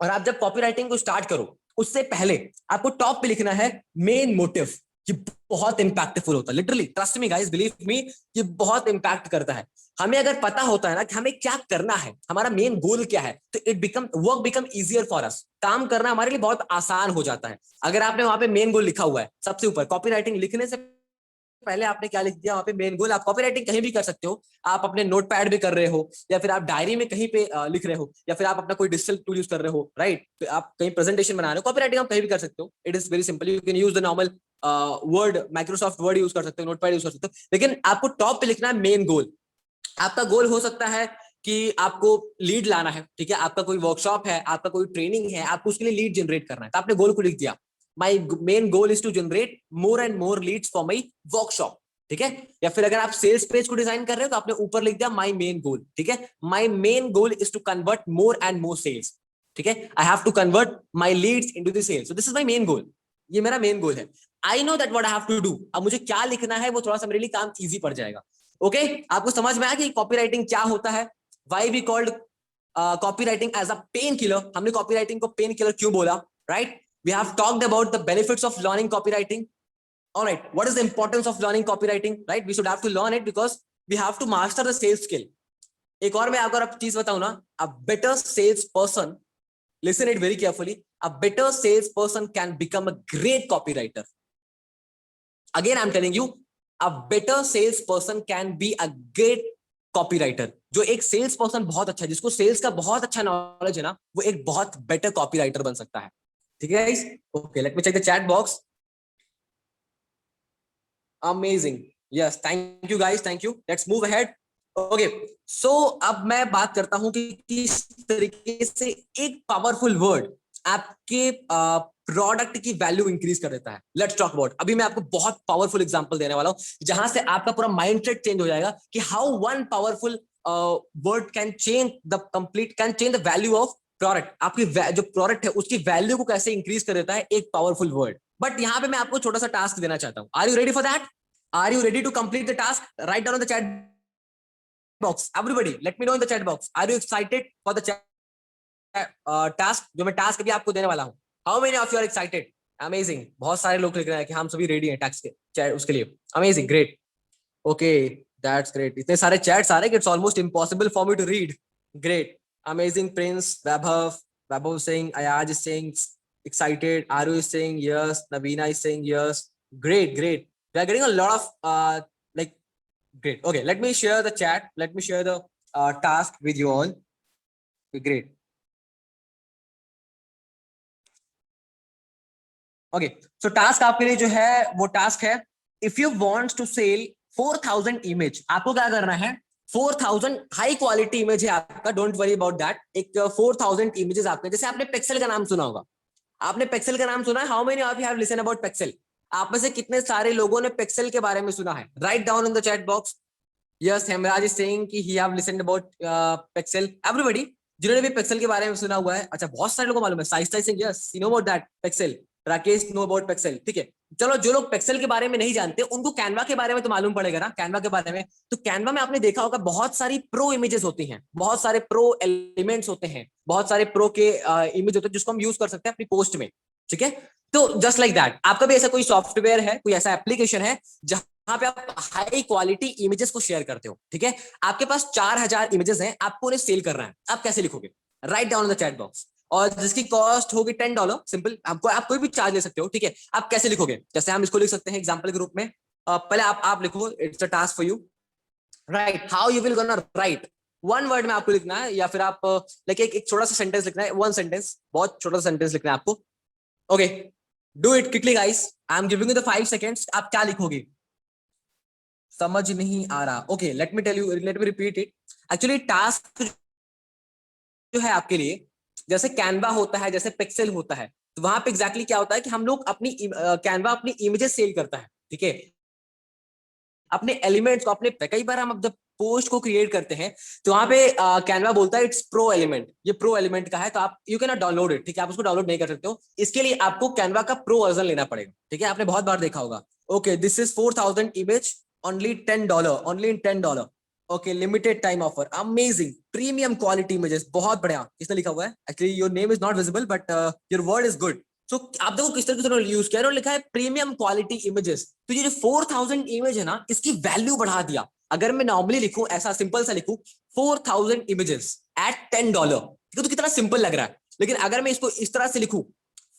और आप जब कॉपी राइटिंग को स्टार्ट करो, उससे पहले आपको टॉप पे लिखना है मेन मोटिव. ये बहुत इंपैक्टफुल होता है, literally, trust me guys, believe मी, ये बहुत इंपैक्ट करता है. हमें अगर पता होता है ना कि हमें क्या करना है, हमारा मेन गोल क्या है, तो it become work become easier for us. काम करना हमारे लिए बहुत आसान हो जाता है. अगर आपने वहां पे मेन गोल लिखा हुआ है सबसे ऊपर, कॉपी राइटिंग लिखने से पहले आपने क्या लिख दिया वहां पे, मेन गोल. आप कॉपी राइटिंग कहीं भी कर सकते हो, आप अपने नोट पैड भी कर रहे हो, या फिर आप डायरी में कहीं पे लिख रहे हो, या फिर आप अपना कोई डिजिटल टूल यूज कर रहे हो, राइट, आप कहीं प्रेजेंटेशन बना रहे हो, कॉपी राइटिंग आप कहीं भी कर सकते हो. It is very simple, you can use the normal word, Microsoft word use कर सकते हो, नोट पैड यूज कर सकते हो, लेकिन आपको टॉप पे लिखना है मेन गोल. आपका गोल हो सकता है कि आपको लीड लाना है. ठीक है, आपका कोई वर्कशॉप है, आपका कोई ट्रेनिंग है, आपको उसके लिए लीड जनरेट करना है, तो आपने गोल को लिख दिया, my main goal is to generate more and more leads for my workshop. ठीक है, या फिर अगर आप सेल्स पेज को डिजाइन कर रहे हो, तो आपने ऊपर लिख दिया माई मेन गोल. ठीक है, my main goal is to convert more and more sales. ठीक है, I have to convert my leads into the sales, so this is my main goal. ये मेरा मेन गोल है. I know that what I have to do. अब मुझे क्या लिखना है, वो थोड़ा सा मेरे लिए काम इजी पड़ जाएगा. ओके, आपको समझ में आया कि कॉपीराइटिंग क्या होता है, why we called copywriting as a painkiller. हमने कॉपीराइटिंग को पेन किलर क्यों बोला, right? We have talked about the benefits of learning copywriting. Alright, what is the importance of learning copywriting, right? We should have to learn it because we have to master the sales skill. एक और मैं अगर आप चीज बताऊं ना, a better sales person, listen it very carefully, a better sales person can become a great copywriter. Again I'm telling you, a better sales person can be a great copywriter. जो एक सेल्स पर्सन बहुत अच्छा है, जिसको sales का बहुत अच्छा knowledge है ना, वो एक बहुत बेटर कॉपीराइटर बन सकता है. ठीक है guys? Okay, let me check the chat box. Amazing. Yes, thank you guys, thank you. Let's move ahead. Okay, so अब मैं बात करता हूं कि किस तरीके से एक पावरफुल वर्ड आपके प्रोडक्ट की वैल्यू इंक्रीज कर देता है. Let's talk about. अभी मैं आपको बहुत पावरफुल एग्जांपल देने वाला हूं, जहां से आपका पूरा माइंडसेट चेंज हो जाएगा कि how one powerful word can change the complete, can change the value of product. आपकी जो प्रोडक्ट है उसकी वैल्यू को कैसे इंक्रीज कर देता है एक पावरफुल वर्ड. बट यहाँ पे मैं आपको छोटा सा टास्क देना चाहता हूँ. Are you ready for that? Are you ready to complete the task? Write down in the chat box. Everybody, let me know in the chat box. Are you excited for the task? जो मैं task अभी आपको देने वाला हूँ. How many of you are excited? Amazing. बहुत सारे लोग लिख रहे हैं कि हम सभी रेडी हैं टास्क के उसके लिए. Amazing, great. Okay, that's great. इतने सारे चैट्स आ रहे हैं कि it's almost impossible for me to read. Great. Amazing, Prince, Vaibhav is saying, Ayaj is saying excited, Aru is saying yes, Navina is saying yes. Great, great. we are getting a lot of like great. Okay, let me share the chat, let me share the task with you all. Great. Okay, so task आपके लिए जो है वो task है, if you want to sell 4000 image, आपको क्या करना है, 4000 हाई क्वालिटी इमेज है आपका, डोंट वरी अबाउट दैट, एक 4000 इमेजेस आपके, जैसे आपने पिक्सेल का नाम सुना होगा, आपने पिक्सेल का नाम सुना है, how many of you have listen about pixel, आप में से कितने सारे लोगों ने पिक्सेल के बारे में सुना है, write down in the chat box. Yes, Hemraj is saying कि he have listened about pixel, everybody जिन्होंने भी पिक्सेल के बारे में सुना हुआ है, अच्छा बहुत सारे लोगों को मालूम है, Shaista Singh yes you know about that pixel, Rakesh know about pixel, ठीक है। चलो जो लोग पिक्सेल के बारे में नहीं जानते उनको कैनवा के बारे में तो मालूम पड़ेगा ना, कैनवा के बारे में, तो कैनवा में आपने देखा होगा बहुत सारी प्रो इमेजेस होती हैं, बहुत सारे प्रो एलिमेंट्स होते हैं, बहुत सारे प्रो के इमेज होते हैं जिसको हम यूज कर सकते हैं अपनी पोस्ट में, ठीक है। तो जस्ट लाइक दैट आपका भी ऐसा कोई सॉफ्टवेयर है, कोई ऐसा एप्लीकेशन है जहां पे आप हाई क्वालिटी इमेजेस को शेयर करते हो, ठीक है। आपके पास 4000 इमेजेस हैं, आपको उन्हें सेल करना है, आप कैसे लिखोगे, right down in the chat box, और जिसकी कॉस्ट होगी $10, सिंपल, आपको आप कोई भी चार्ज ले सकते हो, ठीक है। आप कैसे लिखोगे, जैसे हम इसको लिख सकते हैं एग्जांपल के रूप में, पहले आप लिखो, it's a task for you, right, how you will gonna right, one word में आपको लिखना है, या फिर आप लाइक एक छोटा सा सेंटेंस लिखना है, वन सेंटेंस, बहुत छोटा सा सेंटेंस लिखना है आपको, okay, do it quickly guys, I am giving you the 5 seconds, आप क्या लिखोगे, समझ नहीं आ रहा, okay, let me tell you, let me repeat it, actually task जो है आपके लिए, जैसे कैनवा होता है, जैसे पिक्सेल होता है, तो वहां पे एग्जैक्टली क्या होता है कि हम लोग अपनी कैनवा अपनी इमेजेस सेल करता है, ठीक है, अपने एलिमेंट्स को, अपने कई बार हम जब पोस्ट को क्रिएट करते हैं तो वहां पे कैनवा बोलता है इट्स प्रो एलिमेंट, ये प्रो एलिमेंट का है, तो आप you can not download it, ठीक है, आप उसको डाउनलोड नहीं कर सकते हो, इसके लिए आपको कैनवा का प्रो वर्जन लेना पड़ेगा, ठीक है, आपने बहुत बार देखा होगा, okay, this is 4000 image, only $10, only in $10, okay, limited time offer, amazing premium quality images, बहुत बढ़िया, किसने लिखा हुआ है, actually your name is not visible but your word is good, so आप देखो किस तरीके से यूज किया, लिखा है प्रीमियम क्वालिटी इमेजेस, तो ये जो 4000 इमेज है ना, इसकी वैल्यू बढ़ा दिया, अगर मैं नॉर्मली लिखूं, ऐसा सिंपल सा लिखूं, 4000 इमेजेस एट $10, तो कितना सिंपल लग रहा है, लेकिन अगर मैं इसको इस तरह से लिखूं,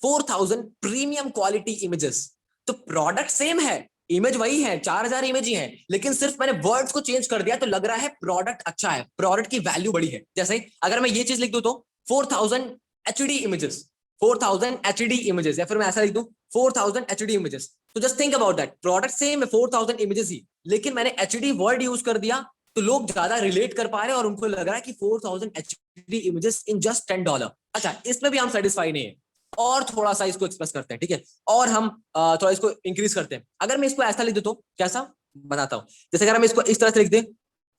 4000 प्रीमियम क्वालिटी इमेजेस, तो प्रोडक्ट सेम है, इमेज वही है, 4000 इमेज ही है, लेकिन सिर्फ मैंने वर्ड्स को चेंज कर दिया, तो लग रहा है प्रोडक्ट अच्छा है, प्रोडक्ट की वैल्यू बड़ी है, जैसे अगर मैं ये चीज लिख दूं तो 4000 एचडी इमेजेस, 4000 एचडी इमेजेस, या फिर मैं ऐसा लिख दूं 4000 एचडी इमेजेस, तो just think about that, product same है 4000 इमेजेस ही, लेकिन मैंने एचडी वर्ड यूज कर दिया, तो लोग ज्यादा रिलेट कर पा रहे हैं और उनको लग रहा है कि 4000 एचडी इमेजेस इन जस्ट $10, अच्छा, इसमें भी हम सेटिस्फाई नहीं है, और थोड़ा सा इसको एक्सप्रेस करते हैं, ठीक है, और हम थोड़ा इसको इंक्रीज करते हैं, अगर मैं इसको ऐसा लिख दूं तो कैसा, बताता हूं, जैसे अगर हम इसको इस तरह से लिख दें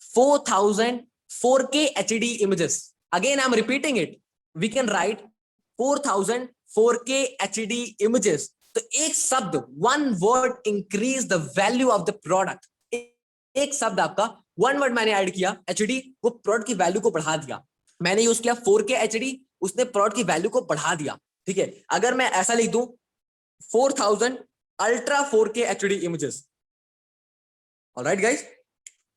4000 4K HD images, again I'm repeating it, we can write 4000 4K HD images, तो एक शब्द, one word increase the value of the product, एक शब्द आपका, वन वर्ड मैंने ऐड किया एचडी, वो प्रोडक्ट की वैल्यू को बढ़ा दिया, मैंने यूज किया 4K HD, उसने प्रोडक्ट की वैल्यू को बढ़ा दिया, ठीक है। अगर मैं ऐसा लिख दूं 4000 ultra 4K HD images, alright guys,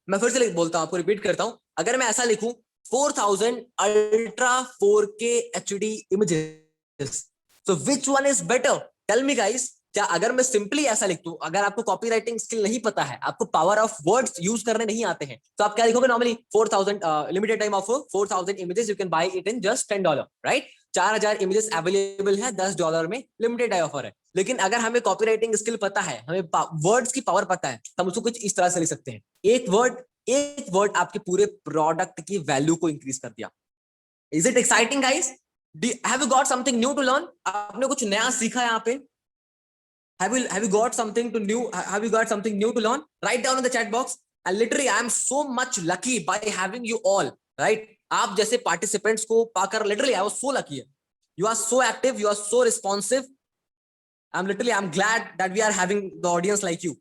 मैं फिर से बोलता हूं, आपको रिपीट करता हूं, अगर मैं ऐसा लिखूं 4000 ultra 4K HD images, so which one is better, tell me guys, क्या अगर मैं सिंपली ऐसा लिख दूं, अगर आपको कॉपीराइटिंग स्किल नहीं पता है, आपको पावर ऑफ वर्ड्स यूज करने नहीं आते हैं, तो आप क्या लिखोगे normally, 4000 limited time of 4000 images, you can buy it in just $10, right, 4000 images available है $10 में, लिमिटेड ऑफर है, लेकिन अगर हमें कॉपीराइटिंग स्किल पता है, हमें वर्ड्स की पावर पता है, तो हम उसको कुछ इस तरह से लिख सकते हैं, एक वर्ड आपके पूरे प्रोडक्ट की वैल्यू को इंक्रीज कर दिया। Is it exciting guys, have you got something new to learn, आपने कुछ नया सीखा यहाँ पे, have you got something to new, have you got something new to learn, write down in the chat box, and literally I am so much lucky by having you all, right, आप जैसे participants को पाकर literally I was so lucky, you are so active, you are so responsive, I'm glad that we are having the audience like you,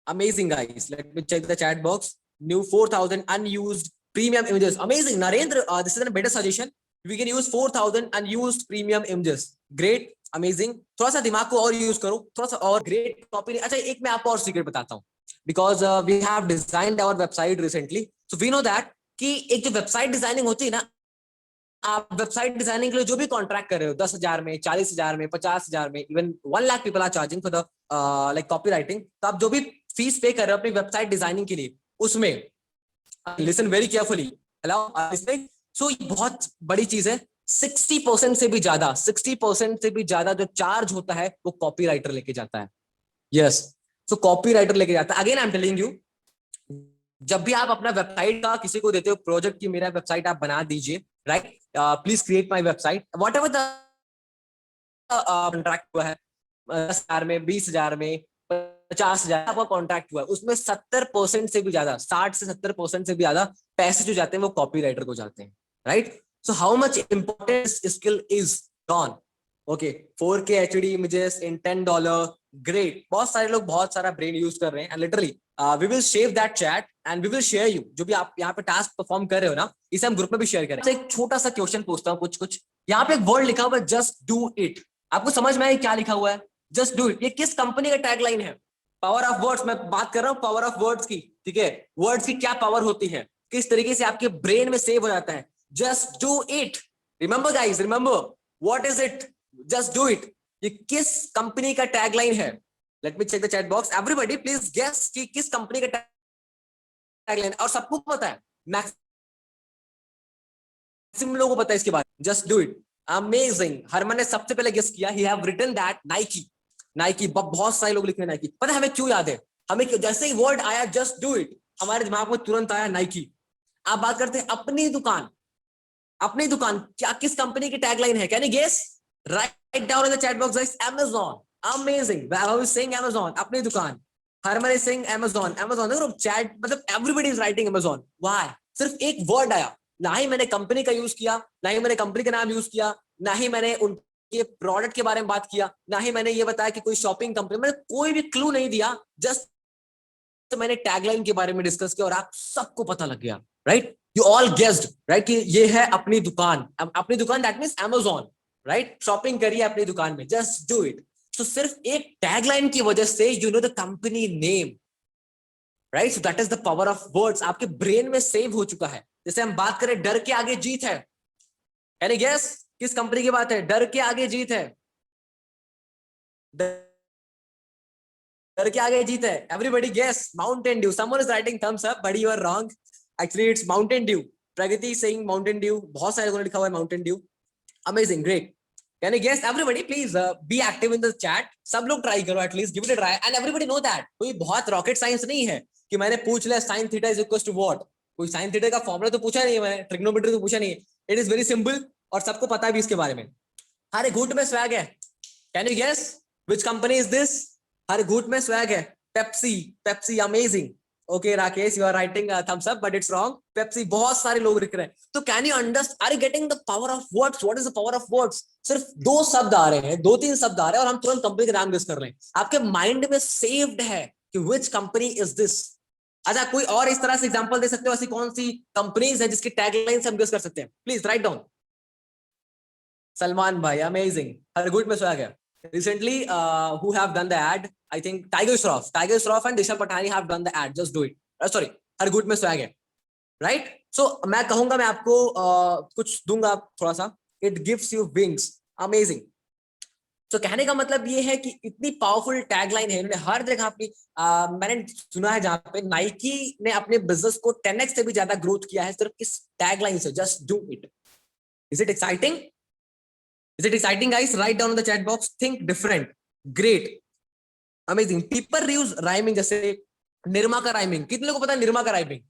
amazing guys, let me check the chat box, new 4000 unused premium images, amazing Narendra, this is a better suggestion, we can use 4000 unused premium images, great, amazing, थोड़ा सा दिमाग को और use करो, थोड़ा सा और, great copy, अच्छा एक मैं आपको और सीक्रेट बताता हूँ, because we have designed our website recently, so we know that कि एक जो वेबसाइट डिजाइनिंग होती है ना, आप वेबसाइट डिजाइनिंग के लिए जो भी कॉन्ट्रैक्ट कर रहे हो, 10,000 में, 40,000 में, 50,000 में, even 1 lakh people are charging for the like copy writing, तो आप जो भी फीस पे कर रहे हो अपनी वेबसाइट डिजाइनिंग के लिए, उसमें listen very carefully, allow listening. So ये बहुत बड़ी चीज है। 60% से भी ज्यादा, 60% से भी ज्यादा जो चार्ज होता है वो कॉपी राइटर लेके जाता है। यस, सो कॉपी राइटर लेके जाता है। Again I am telling you, जब भी आप अपना वेबसाइट का किसी को देते हो प्रोजेक्ट की मेरा वेबसाइट आप बना दीजिए, right, please create my website, what ever the contract हुआ है, 10,000 में, 20,000 में, 50,000 आपका कॉन्ट्रैक्ट हुआ है, उसमें 70% से भी ज्यादा, 60 से 70% से भी ज्यादा पैसे जो जाते हैं वो कॉपी राइटर को जाते हैं, right. So how much important skill is gone. Okay, 4K HD images in $10, great. बहुत सारे लोग बहुत सारा ब्रेन यूज कर रहे हैं, and literally we will share that chat and we will share you, जो भी आप यहाँ पे टास्क परफॉर्म कर रहे हो ना, इसे हम ग्रुप में भी शेयर करें। एक छोटा सा क्वेश्चन पूछता हूँ, कुछ कुछ यहाँ पे एक वर्ड लिखा हुआ है, जस्ट डू इट। आपको समझ में आया क्या लिखा हुआ है? जस्ट डू इट, ये किस कंपनी का टैगलाइन है? पावर ऑफ वर्ड्स, मैं बात कर रहा हूँ पावर ऑफ वर्ड्स की, ठीक है। वर्ड्स की क्या पावर होती है, किस तरीके से आपके ब्रेन में सेव हो जाता है। Just do it, remember guys, remember what is it, just do it. ये किस कंपनी का टैगलाइन है? Let me check the chat box, everybody please guess कि किस कंपनी का टैगलाइन। और सबको पता है, मैक्सिमम लोगों को पता है इसके बारे में, just do it. Amazing, Harman ने सबसे पहले गेस किया, he have written that Nike. Nike, बहुत सारे लोग लिख रहे हैं नाइकी। पता है हमें क्यों याद है? हमें जैसे ही वर्ड आया जस्ट डू इट, हमारे दिमाग में तुरंत आया नाइकी। आप बात करते हैं अपनी दुकान, अपनी दुकान क्या किस कंपनी की टैगलाइन है? Can you guess? Write down in the chat box guys, Amazon। Amazing, Vaibhav is saying Amazon, अपनी दुकान। Harman is saying Amazon, Amazon। देखो चैट, मतलब everybody is writing Amazon। Why? सिर्फ एक वर्ड आया, ना ही मैंने कंपनी का यूज किया, ना ही मैंने कंपनी का नाम यूज किया, ना ही मैंने उनके प्रोडक्ट के बारे में बात किया, ना ही मैंने ये बताया कि कोई शॉपिंग कंपनी, मैंने कोई भी क्लू नहीं दिया, जस्ट तो मैंने टैगलाइन के बारे में डिस्कस किया और आप सबको पता लग गया, right. You all guessed, right, कि ये है अपनी दुकान। अपनी दुकान that means Amazon, right. Shopping करिए अपनी दुकान में, जस्ट डू इट। तो सिर्फ एक टैगलाइन की वजह से you know the company name, right. So that is the power of words, आपके ब्रेन में सेव हो चुका है। जैसे हम बात करें डर के आगे जीत है, यानी गेस किस कंपनी की बात है? डर के आगे जीत है, डर के आगे जीत है। Everybody guess, Mountain Dew. Someone is writing Thums Up, but you are wrong, actually it's Mountain Dew. Pragati saying Mountain Dew, बहुत सारे लोगों ने लिखा हुआ है Mountain Dew. Amazing, great. Can you guess? Everybody please be active in the chat, सब लोग try करो, at least give it a try. And everybody know that कोई बहुत रॉकेट साइंस नहीं है कि मैंने पूछ लिया sine theta is equal to what. कोई साइन थीटा का फॉर्मूला तो पूछा नहीं है मैंने, ट्रिग्नोमेट्री तो पूछा नहीं है। इट इज वेरी सिंपल और सबको पता भी इसके बारे में। हर घूट में स्वैग है। Can you guess which company is this? हर घूट में स्वैग है, Pepsi. Pepsi, amazing. Okay Rakesh, you are writing Thums Up, but it's wrong. Pepsi, बहुत सारे लोग लिख रहे हैं। तो can you understand, are you getting the power of words? What is the power of words? सिर्फ दो शब्द आ रहे हैं, दो तीन शब्द आ रहे हैं और हम तुरंत कंपनी का नाम गेस कर रहे हैं। आपके माइंड में सेव्ड है कि विच कंपनी इज दिस। अच्छा, कोई और इस तरह से एग्जांपल दे सकते हो? ऐसी कौन सी कंपनीज है जिसकी टैगलाइन से हम गेस कर सकते हैं? Please right down. सलमान भाई, अमेजिंग। हर गुड में स्वैग है। Recently, who have done the ad? I think Tiger Shroff and Disha Patani have done the ad. Just do it. Sorry, हर गुड में स्वैग है, राइट। सो मैं कहूंगा, मैं आपको कुछ दूंगा थोड़ा सा। It gives you wings, amazing. तो कहने का मतलब ये है कि इतनी पावरफुल टैगलाइन है, इन्होंने हर जगह अपनी मैंने सुना है जहां पे नाइकी ने अपने बिजनेस को 10x से भी ज्यादा ग्रोथ किया है सिर्फ इस टैगलाइन से, just do it. Is it exciting? Is it exciting, guys? Write down in the chat box. Think different. Great. Amazing. People use rhyming, जैसे निरमा का राइमिंग। कितने लोगों को पता है निरमा का राइमिंग?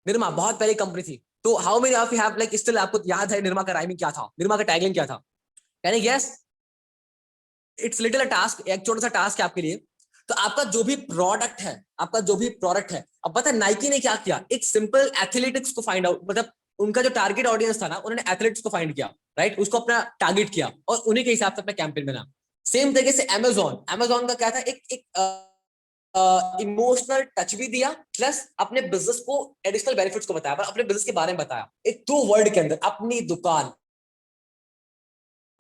निरमा बहुत पहले कंपनी थी। तो how many of you have like still आपको याद है निरमा का राइमिंग क्या था? निरमा का टैगलाइन क्या था? Can you guess? It's little a task, एक छोटा सा टास्क है आपके लिए। तो आपका जो भी प्रोडक्ट है, आपका जो भी प्रोडक्ट है, अब पता है नाइकी ने क्या किया? एक सिंपल एथलेटिक्स को फाइंड आउट, मतलब उनका जो टारगेट ऑडियंस था ना, उन्होंने एथलेट्स को फाइंड किया, राइट, उसको अपना टारगेट किया और उन्हीं के हिसाब से अपना कैंपेन बना। सेम तरीके से अमेजोन का क्या था? एक इमोशनल टच भी दिया, प्लस अपने बिजनेस को एडिशनल बेनिफिट्स को बताया, पर अपने बिजनेस के बारे में बताया एक दो वर्ड के अंदर, अपनी दुकान।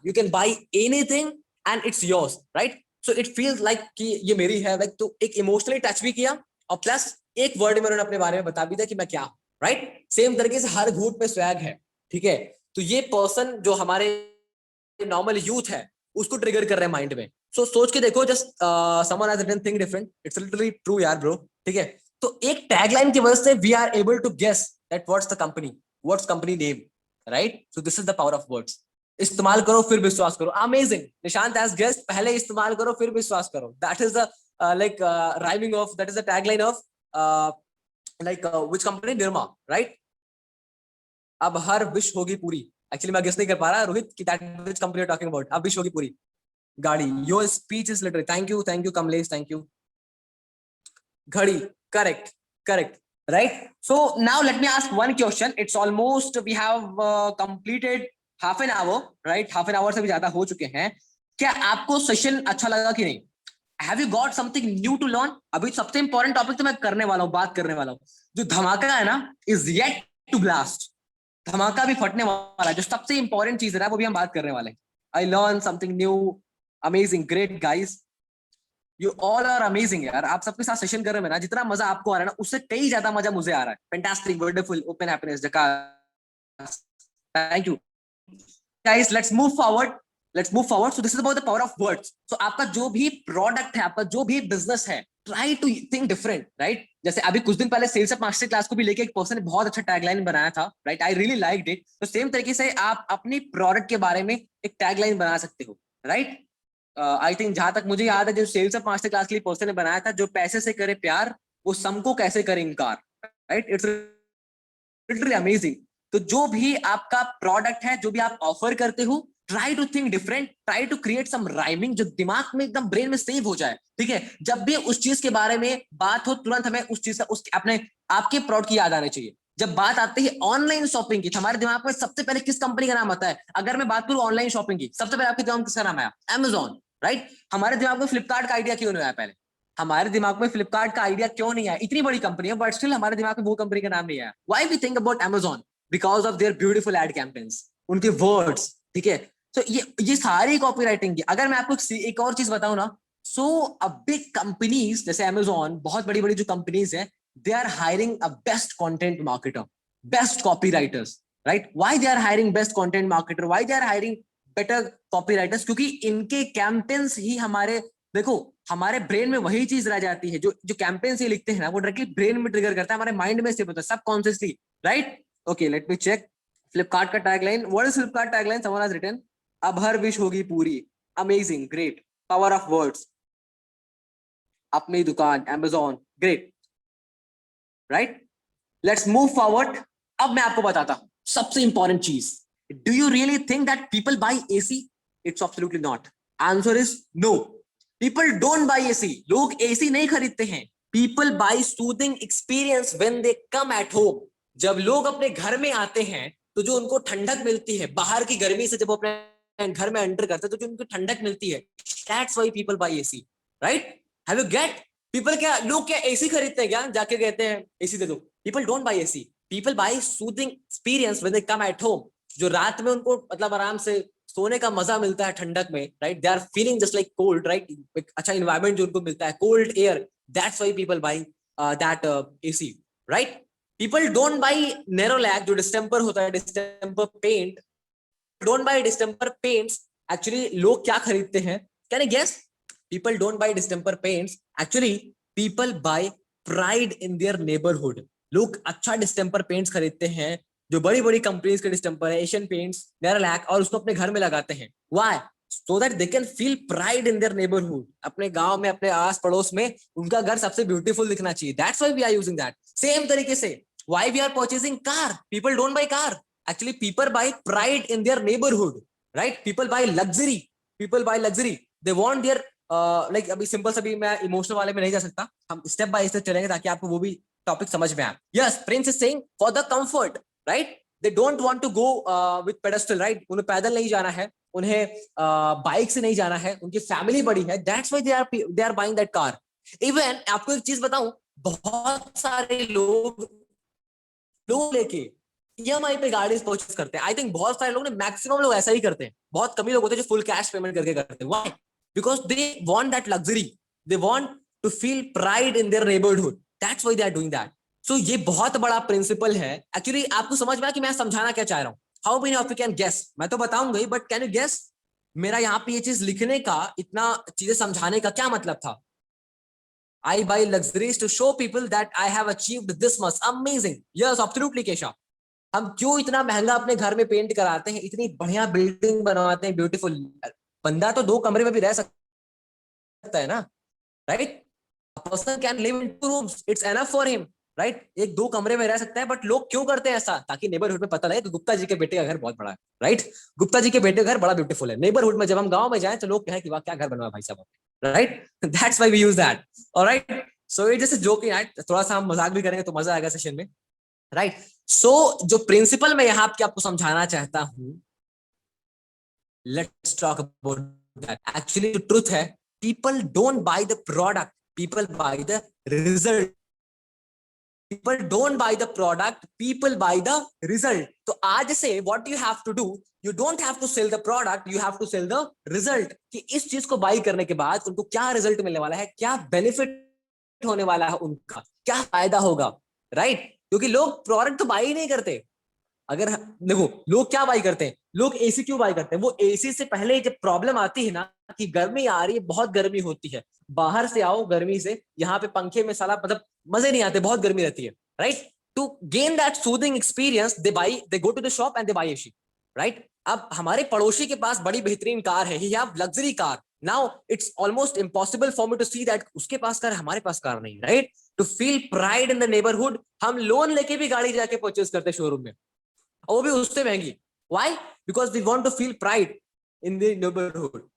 You can buy anything and it's yours, right. So it feels like कि ये मेरी है, लाइक तो एक इमोशनली टच भी किया और प्लस एक वर्ड में उन्होंने अपने बारे में बता भी दिया कि मैं क्या हूं, राइट। सेम तरीके से हर घूट में स्वैग है, ठीक है। तो ये पर्सन जो हमारे नॉर्मल यूथ है उसको ट्रिगर कर रहे हैं माइंड में। सो सोच के देखो, just someone has written think different, it's literally true यार ब्रो, ठीक है। तो एक टैगलाइन की वजह से we are able to guess that what's the company, what's company name, right? So this is the power of words. इस्तेमाल करो फिर विश्वास करो, अमेजिंग। निशांत हैज गेस्ड, पहले इस्तेमाल करो फिर विश्वास करो, that is the like rhyming of, that is the tagline of which company? Nirma, right? अब हर विश होगी पूरी। एक्चुअली मैं गेस नहीं कर पा रहा रोहित कि that which company you talking about. अब विश होगी पूरी गाड़ी, your speech is literally, thank you Kamlesh, thank you. घड़ी, correct correct, right? So now let me ask one question, it's almost we have completed half an hour, right? Half an hour से भी ज्यादा हो चुके हैं। क्या आपको सेशन अच्छा लगा कि नहीं? Have you got something new to learn? अभी सबसे इंपॉर्टेंट टॉपिक तो मैं करने वाला हूँ, बात करने वाला हूँ। जो धमाका है ना, is yet to blast। धमाका भी फटने वाला है। जो सबसे इंपॉर्टेंट चीज है ना, वो भी हम बात करने वाले हैं। I learned something new, amazing, great guys, you all are amazing यार। आप सबके साथ सेशन कर रहे हैं ना, जितना मजा आपको आ रहा है ना, उससे कई ज्यादा मजा मुझे आ रहा है। Fantastic, wonderful, open happiness, जकास, thank you guys। let's move forward। So this is about the power of words। So आपका जो भी प्रोडक्ट है, आपका जो भी बिजनेस है, try to think different, right? जैसे अभी कुछ दिन पहले सेल्स अप मास्टर क्लास को भी लेके एक पर्सन ने बहुत अच्छा टैगलाइन बनाया था, right? I really liked it. तो सेम तरीके से आप अपनी प्रोडक्ट के बारे में एक टैगलाइन बना सकते हो, राइट? आई थिंक जहां तक मुझे याद है, जो सेल्स अप मास्टर क्लास के लिए पर्सन ने बनाया था, जो पैसे से करे प्यार, वो सम को कैसे करे इनकार, राइट? It's literally amazing. तो जो भी आपका प्रोडक्ट है, जो भी आप ऑफर करते हो, try to think different, try to create some rhyming जो दिमाग में एकदम ब्रेन में सेव हो जाए, ठीक है? जब भी उस चीज के बारे में बात हो, तुरंत हमें उस चीज का, उस अपने आपके प्रोडक्ट की याद आनी चाहिए। जब बात आती है ऑनलाइन शॉपिंग की, हमारे दिमाग में सबसे पहले किस कंपनी का नाम आता है? अगर मैं बात करूं ऑनलाइन शॉपिंग की, सबसे पहले आपके दिमाग में किसका नाम आया? Amazon, right? हमारे दिमाग में फ्लिपकार्ट का आइडिया क्यों नहीं आया पहले? हमारे दिमाग में फ्लिपकार्ट का आइडिया क्यों नहीं आया? इतनी बड़ी कंपनी है, बट स्टिल हमारे दिमाग में वो कंपनी का नाम नहीं आया। Why we think about Amazon? Because of their beautiful ad campaigns, उनके वर्ड्स, ठीक है? तो ये सारी कॉपीराइटिंग की। अगर मैं आपको एक और चीज बताऊं ना, सो अ बिग कंपनीज जैसे अमेजॉन, बहुत बड़ी बड़ी जो कंपनीज है, they are hiring a best content marketer, best copywriters, right? Why they are hiring best content marketer, why they are hiring better copywriters? क्योंकि इनके कैंपेन्स ही हमारे, देखो, हमारे ब्रेन में वही चीज रह जाती है, जो जो कैंपेन से लिखते हैं ना, वो डायरेक्टली ब्रेन में ट्रिगर करता है, हमारे माइंड में सेव होता है subconsciously, right? Okay, let me check Flipkart का tagline. What is Flipkart tagline? Someone has written, अब हर विश होगी पूरी। Amazing, great, power of words, अपनी दुकान, Amazon, great, right? Let's move forward. अब मैं आपको बताता हूं सबसे इंपॉर्टेंट चीज। Do you really think that people buy AC? It's absolutely not. Answer is no. People don't buy AC. लोग एसी नहीं खरीदते हैं। People buy soothing experience when they come at home. जब लोग अपने घर में आते हैं, तो जो उनको ठंडक मिलती है बाहर की गर्मी से, जब वो अपने घर में एंटर करते हैं, तो जो उनको ठंडक मिलती है, that's why people buy AC, right? Have you get? People क्या, लोग क्या एसी खरीदते हैं क्या? जाके कहते हैं एसी दे दो। People don't buy AC. People buy soothing experience when they come at home. जो रात में उनको मतलब आराम से सोने का मजा मिलता है ठंडक में, right? They are feeling just like cold, right? एक अच्छा एनवायरनमेंट जो उनको मिलता है, cold air, that's why people buying that AC, right? People don't buy Nerolac, जो डिस्टेंपर होता है, distemper paint, don't buy distemper paints. Actually लोग क्या खरीदते हैं? Can you guess? People don't buy distemper paints, actually people buy pride in their neighbourhood. लोग अच्छा distemper paints खरीदते हैं, जो बड़ी बड़ी कंपनीज के डिस्टेंपर है, एशियन पेंट्स, नेरोलैक, और उसको अपने घर में लगाते हैं। Why? So that they can feel pride in their neighbourhood. अपने गांव में, अपने आस पड़ोस में उनका घर सबसे ब्यूटीफुल दिखना चाहिए। That's why we are using that. Same तरीके से why we are purchasing car? People don't buy car, actually people buy pride in their neighborhood, right? People buy luxury, people buy luxury, they want their like, अभी simple से भी मैं emotional वाले में नहीं जा सकता, हम स्टेप बाय स्टेप चलेंगे ताकि आपको वो भी टॉपिक समझ में आए। Yes, Prince is saying for the comfort, right? They don't want to go with pedestal, right? उन्हें पैदल नहीं जाना है, उन्हें बाइक से नहीं जाना है, उनकी फैमिली बड़ी है, that's why they are buying that car. Even आपको एक चीज बताऊं, बहुत सारे लोग लोन लेके ईएमआई पे गाड़ी परचेस करते हैं। आई थिंक बहुत सारे लोग ने, मैक्सिमम लोग ऐसा ही करते हैं, बहुत कम ही लोग होते हैं जो फुल कैश पेमेंट करके करते हैं। Why? Because they want that luxury, they want to feel pride in their neighbourhood, that's why they are doing that. So ये बहुत बड़ा प्रिंसिपल है। एक्चुअली आपको समझ में आया कि मैं समझाना क्या चाह रहा हूँ? How many of you can guess? मैं तो बताऊंगा ही, बट कैन यू गेस? मेरा यहाँ पे ये चीज लिखने का, इतना चीजें समझाने का क्या मतलब था? I buy luxuries to show people that I have achieved this much. Amazing. Yes, absolutely, Kesha. हम क्यों इतना महंगा अपने घर में पेंट कराते हैं, इतनी बढ़िया बिल्डिंग बनवाते हैं, ब्यूटीफुल। बंदा तो 2 कमरे में भी रह सकता है ना, right? Person can live in 2 rooms, it's enough for him, right? 1-2 कमरे में रह सकता है, बट लोग क्यों करते हैं ऐसा? ताकि नेबरहुड में पता लगे कि गुप्ता जी के बेटे का घर बहुत बड़ा है, राइट? गुप्ता जी के बेटे का घर बड़ा ब्यूटीफुल है। नेबरहुड में जब हम गांव में जाएं तो लोग कहें कि वाह क्या घर बनवा भाई साहब, right? That's why we use that. Alright, so it just joking, right? थोड़ा सा हम मजाक भी करेंगे तो मजा आएगा सेशन में, राइट? सो जो प्रिंसिपल मैं यहाँ पे आपको समझाना चाहता हूं, let's talk about that. Actually जो ट्रुथ है, people don't buy the product, people by the result. People don't buy the product, people buy the result. तो आज से what you have to do, you don't have to sell the product, you have to sell the result. कि इस चीज को by करने के बाद उनको क्या रिजल्ट मिलने वाला है, क्या बेनिफिट होने वाला है, उनका क्या फायदा होगा, राइट? क्योंकि लोग प्रोडक्ट तो बाई नहीं करते। अगर देखो, लोग क्या बाई करते हैं, लोग एसी क्यों बाई करते हैं? वो एसी से पहले जब प्रॉब्लम आती है ना कि गर्मी आ रही है, बहुत गर्मी होती है, बाहर से आओ गर्मी से, यहाँ पे पंखे में साला मतलब मजे नहीं आते, बहुत गर्मी रहती है, right? To gain that soothing experience they buy, they go to the shop and they buy AC, right? अब हमारे पड़ोसी के पास बड़ी बेहतरीन कार है, he have luxury car, now it's almost impossible for me to see that उसके पास कार है, हमारे पास कार नहीं, right? To feel pride in the neighbourhood, हम लोन लेके भी गाड़ी जाके परचेज करते हैं शोरूम में, और वो भी उससे महंगी। Why? Because we want to feel pride in the neighbourhood.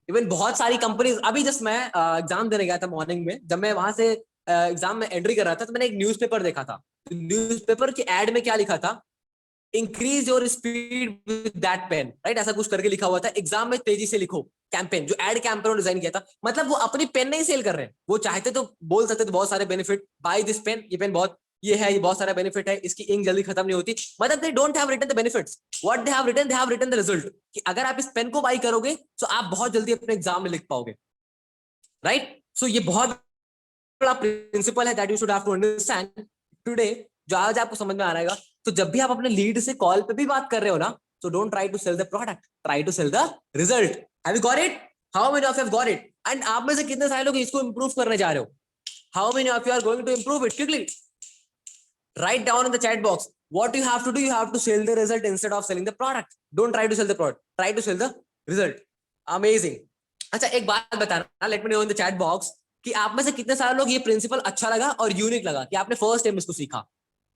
Even बहुत सारी कंपनीज, अभी जस्ट मैं एग्जाम देने गया था मॉर्निंग में, जब मैं वहां से एग्जाम में एंट्री कर रहा था तो मैंने एक न्यूज़पेपर देखा था। न्यूज़पेपर की एड में क्या लिखा था? Increase your speed with that pain, right? ऐसा कुछ करके लिखा हुआ था, एग्जाम में तेजी से लिखो, कैंपेन जो एड कैंपेन डिजाइन किया था। मतलब वो अपनी पेन नहीं सेल कर रहे हैं, वो चाहते तो बोल सकते थे बहुत सारे बेनिफिट, बाय दिस पेन, ये पेन बहुत ये है, ये बहुत सारा बेनिफिट है, इसकी इंक जल्दी खत्म नहीं होती। मतलब they don't have written the benefits, what they have written the result, कि अगर आप इस पेन को बाय करोगे तो आप बहुत जल्दी अपने एग्जाम में लिख पाओगे, राइट? सो ये बहुत बड़ा प्रिंसिपल है that you should have to understand today, जो आज आपको समझ में आ रहेगा। तो जब भी आप अपने लीड से कॉल पे भी बात कर रहे हो ना, so don't try to sell the product, try to sell the result. Have you got it? How many of you have got it? And आप में से कितने सारे लोग इसको improve करने जा रहे हो? How many of you are going to improve it? Quickly write down in the chat box. What you have to do, you have to sell the result instead of selling the product. Don't try to sell the product, try to sell the result. Amazing. अच्छा एक बात बताना, let me know in the chat box कि आप में से कितने सारे लोग ये प्रिंसिपल अच्छा लगा और यूनिक लगा, कि आपने फर्स्ट टाइम इसको सीखा।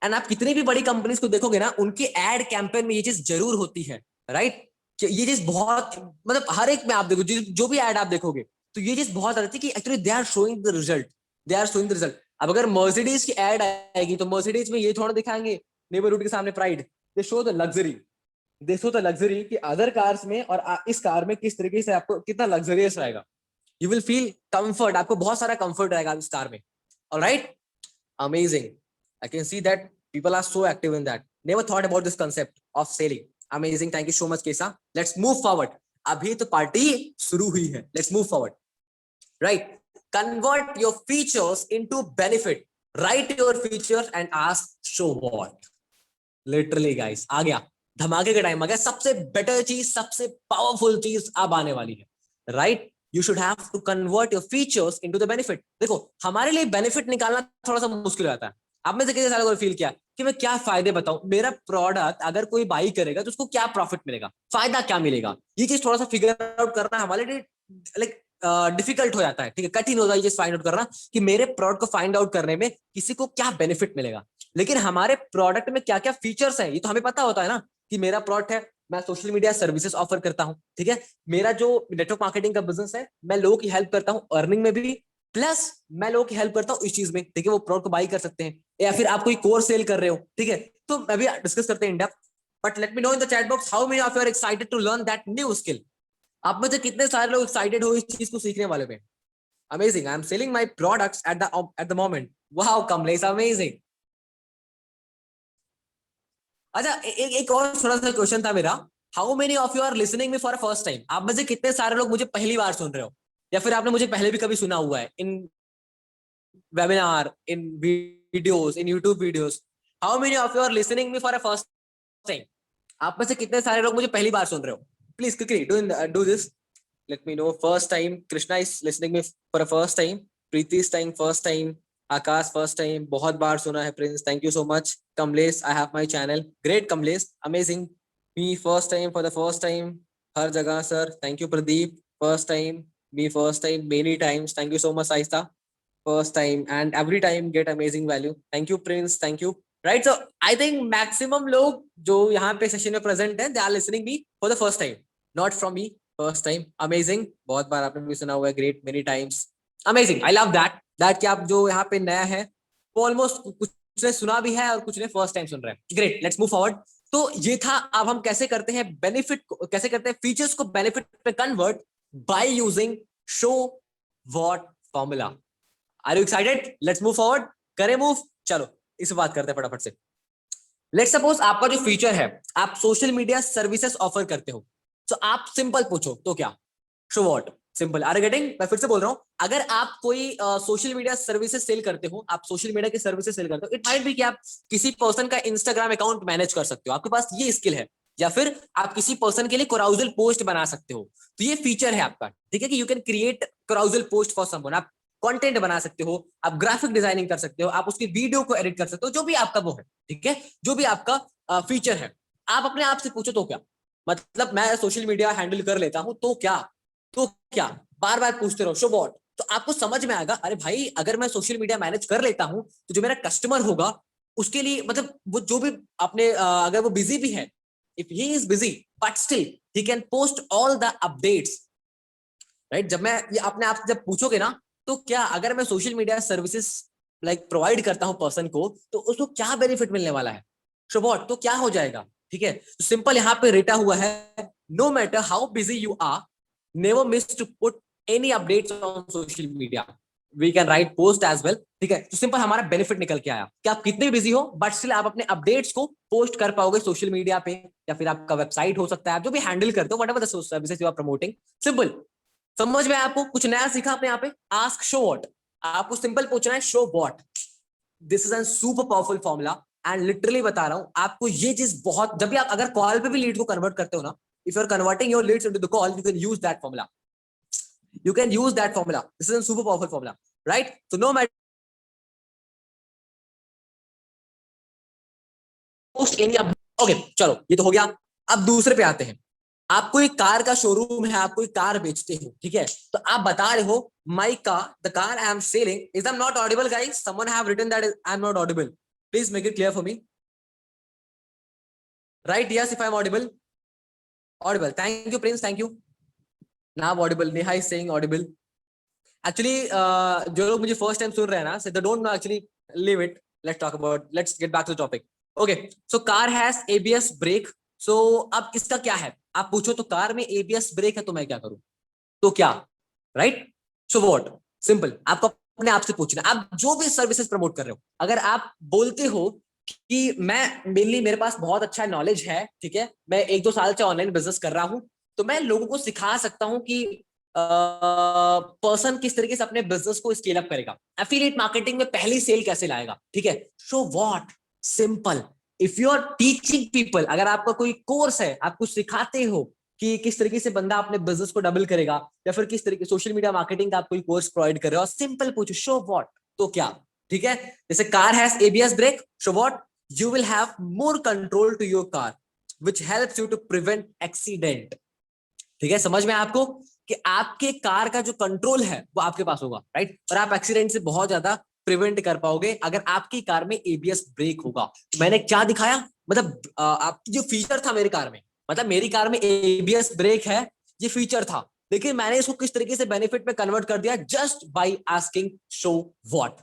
एंड आप कितनी भी बड़ी कंपनीज को देखोगे ना, उनके एड कैंपेन में ये चीज जरूर होती है, राइट? ये चीज बहुत, मतलब हर एक में आप देखो, जो भी एड आप देखोगे तो ये चीज बहुत आती है कि actually they are showing the result, they are showing the result. अब अगर मर्सिडीज की एड आएगी तो मर्सिडीज में ये थोड़ा दिखाएंगे नेबरहुड के सामने pride, they show the luxury, they show the luxury कि अदर कार्स में और इस कार में किस तरीके से आपको कितना लग्जरियस रहेगा। यू विल फील कंफर्ट, आपको बहुत सारा कंफर्ट रहेगा इस कार में, alright? Amazing, I can see that people are so active in that, never thought about this concept of selling. Amazing, thank you so much Kesa. Let's move forward. अभी तो party शुरू हुई है, let's move forward, right? Convert your features into benefit, write your features and ask so what. Literally guys, आ गया धमाके का time, आ गया सबसे बेटर चीज, सबसे पावरफुल चीज अब आने वाली है, right? You should have to convert your features into the benefit. देखो हमारे लिए बेनिफिट निकालना थोड़ा सा मुश्किल हो जाता है। आप में से कितने सारे को फील किया कि मैं क्या फायदे बताऊं, मेरा प्रोडक्ट अगर कोई बाई करेगा तो उसको क्या प्रॉफिट मिलेगा, फायदा क्या मिलेगा, ये चीज थोड़ा सा फिगर आउट करना हमारे लिए लाइक डिफिकल्ट हो जाता है, ठीक है? कठिन होता है ये चीज फाइंड आउट करना कि मेरे प्रोडक्ट को फाइंड आउट करने में किसी को क्या बेनिफिट मिलेगा। लेकिन हमारे प्रोडक्ट में क्या क्या फीचर्स हैं ये तो हमें पता होता है ना, कि मेरा प्रोडक्ट है, मैं सोशल मीडिया सर्विसेज ऑफर करता हूं, ठीक है? मेरा जो नेटवर्क मार्केटिंग का बिजनेस है, मैं लोगों की हेल्प करता हूं अर्निंग में भी, प्लस मैं लोगों की हेल्प करता हूँ इस चीज में, ठीक है? वो प्रोडक्ट को बाई कर सकते हैं, या फिर आप कोई कोर्स सेल कर रहे हो, ठीक है? तो मैं भी डिस्कस करते हैं in depth. But let me know in the chat box how many of you are excited to learn that new skill. आप में से कितने सारे लोग एक्साइटेड हो इस चीज को सीखने वाले में? Amazing, I am selling my products at the moment. Wow Kamlesh, amazing. अच्छा एक और थोड़ा सा क्वेश्चन था मेरा, how many of you are listening me for a first time. आप में से कितने सारे लोग मुझे पहली बार सुन रहे हो, या फिर आपने मुझे पहले भी कभी सुना हुआ है इन webinar, in videos, in YouTube videos? How many of you are listening me for a first time? आप में से कितने सारे लोग मुझे पहली बार सुन रहे हो? please quickly do this. Let me know. First time Krishna is listening me for a first time. Preeti is saying first time. Akash first time. बहुत बार सुना है Prince. Thank you so much. Kamlesh, I have my channel. Great Kamlesh, amazing. Me first time for the first time. हर जगह sir. Thank you Pradeep. First time. Me first time many times. Thank you so much Aista. First time and every time get amazing value. Thank you Prince. Thank you. Right, so I think maximum लोग जो यहाँ पे session में present हैं, they are listening me for the first time, not from me. First time amazing, बहुत बार आपने भी सुना हुआ है, great many times, amazing, I love that कि आप जो यहाँ पे नया है वो ऑलमोस्ट कुछ ने सुना भी है और कुछ ने फर्स्ट टाइम सुन रहे हैं. Great, let's move forward. तो ये था. अब हम कैसे करते हैं बेनिफिट, कैसे करते हैं फीचर्स को बेनिफिट पे convert by using show what formula. Are you excited? Let's move forward. करें मूव, चलो इस बात करते हैं फटाफट से. लेट्स सपोज आपका जो फीचर है, आप सोशल मीडिया सर्विसेज ऑफर करते हो. तो आप सिंपल पूछो तो क्या, show what, simple. Are getting? मैं फिर से बोल रहा हूं, अगर आप कोई सोशल मीडिया सर्विसेज सेल करते हो, आप सोशल मीडिया की सर्विसेज सेल करते हो, इट माइट बी कि आप किसी पर्सन का इंस्टाग्राम अकाउंट मैनेज कर सकते हो, आपके पास ये स्किल है, या फिर आप किसी पर्सन के लिए कोराउजल पोस्ट बना सकते हो. तो ये फीचर है आपका, ठीक है, कि you can create carousel post for someone. आप कंटेंट बना सकते हो, आप ग्राफिक डिजाइनिंग कर सकते हो, आप उसकी वीडियो को एडिट कर सकते हो, जो भी आपका वो है, ठीक है, जो भी आपका फीचर है. आप अपने आप से पूछो तो क्या, मतलब मैं सोशल मीडिया हैंडल कर लेता हूं तो क्या, तो क्या, बार बार पूछते रहो शो व्हाट. तो आपको समझ में आएगा, अरे भाई अगर मैं सोशल मीडिया मैनेज कर लेता हूं तो जो मेरा कस्टमर होगा उसके लिए, मतलब वो जो भी अपने अगर वो बिजी भी है, if he is busy but still he can post all the updates, right. जब मैं ये अपने आप से जब पूछोगे ना, तो क्या अगर मैं social media services like provide करता हूं पर्सन को, तो उसको क्या बेनिफिट मिलने वाला है, शो व्हाट, तो क्या हो जाएगा, ठीक है. तो सिंपल यहाँ पे रेटा हुआ है, no matter how busy you are, never miss to put any updates on social media, we can write post as well, ठीक है. तो सिंपल हमारा बेनिफिट निकल के आया कि आप कितने बिजी हो बट स्टिल आप अपने अपडेट्स को पोस्ट कर पाओगे सोशल मीडिया पे, या फिर आपका वेबसाइट हो सकता है, आप जो भी हैंडल करते हो, whatever the services you are promoting. Simple. समझ में आपको कुछ नया सीखा आपने यहाँ पे. आस्क शो व्हाट, आपको सिंपल पूछना है show what. This is a super powerful formula and literally बता रहा हूं आपको, ये चीज बहुत, जब भी आप अगर कॉल पे भी लीड को कन्वर्ट करते हो ना, if you are converting your leads into the call, you can use that formula, you can use that formula. This is a super powerful formula, right? So no matter post any, okay, चलो ये तो हो गया. अब दूसरे पे आते हैं. आप कोई कार का शोरूम है, आप कोई कार बेचते हो, ठीक है, तो आप बता रहे हो my car, the car I am selling is, I am not audible guys, someone have written that I am not audible, please make it clear for me. Right, yes, if I am audible, audible, thank you Prince, thank you. Now audible, Neha is saying audible. Actually जो लोग मुझे first time सुन रहे हैं ना, so they don't know, actually leave it, let's talk about, let's get back to the topic. Okay, so car has ABS brake. So अब इसका क्या है, आप पूछो तो कार में एबीएस ब्रेक है तो मैं क्या करूं, तो क्या, राइट. सो व्हाट, सिंपल, आपको अपने आप से पूछना. आप जो भी सर्विसेज प्रमोट कर रहे हो, अगर आप बोलते हो कि मैं मेनली, मेरे पास बहुत अच्छा नॉलेज है, ठीक है, मैं 1-2 साल से ऑनलाइन बिजनेस कर रहा हूं, तो मैं लोगों को सिखा सकता हूं कि पर्सन किस तरीके से अपने बिजनेस को स्केल अप करेगा, एफिलिएट मार्केटिंग में पहली सेल कैसे लाएगा, ठीक है. So what, simple. If you are teaching people, अगर आपका कोई कोर्स है, आप कुछ सिखाते हो कि किस तरीके से बंदा अपने बिजनेस को डबल करेगा, या फिर किस तरीके सोशल मीडिया मार्केटिंग का आप कोई कोर्स प्रोवाइड कर रहे हो, सिंपल पूछो शो व्हाट, तो क्या, ठीक है. जैसे car has ABS brake, show what, you will have more control to your car which helps you to prevent accident, ठीक है. समझ में आपको कि आपके कार का जो कंट्रोल है वो आपके पास होगा, राइट, और आप एक्सीडेंट से बहुत ज्यादा प्रिवेंट कर पाओगे अगर आपकी कार में एबीएस ब्रेक होगा. तो मैंने क्या दिखाया, मतलब आपकी जो फीचर था मेरी कार में, मतलब मेरी कार में एबीएस ब्रेक है, ये फीचर था, लेकिन मैंने इसको किस तरीके से बेनिफिट में कन्वर्ट कर दिया, just by asking show what.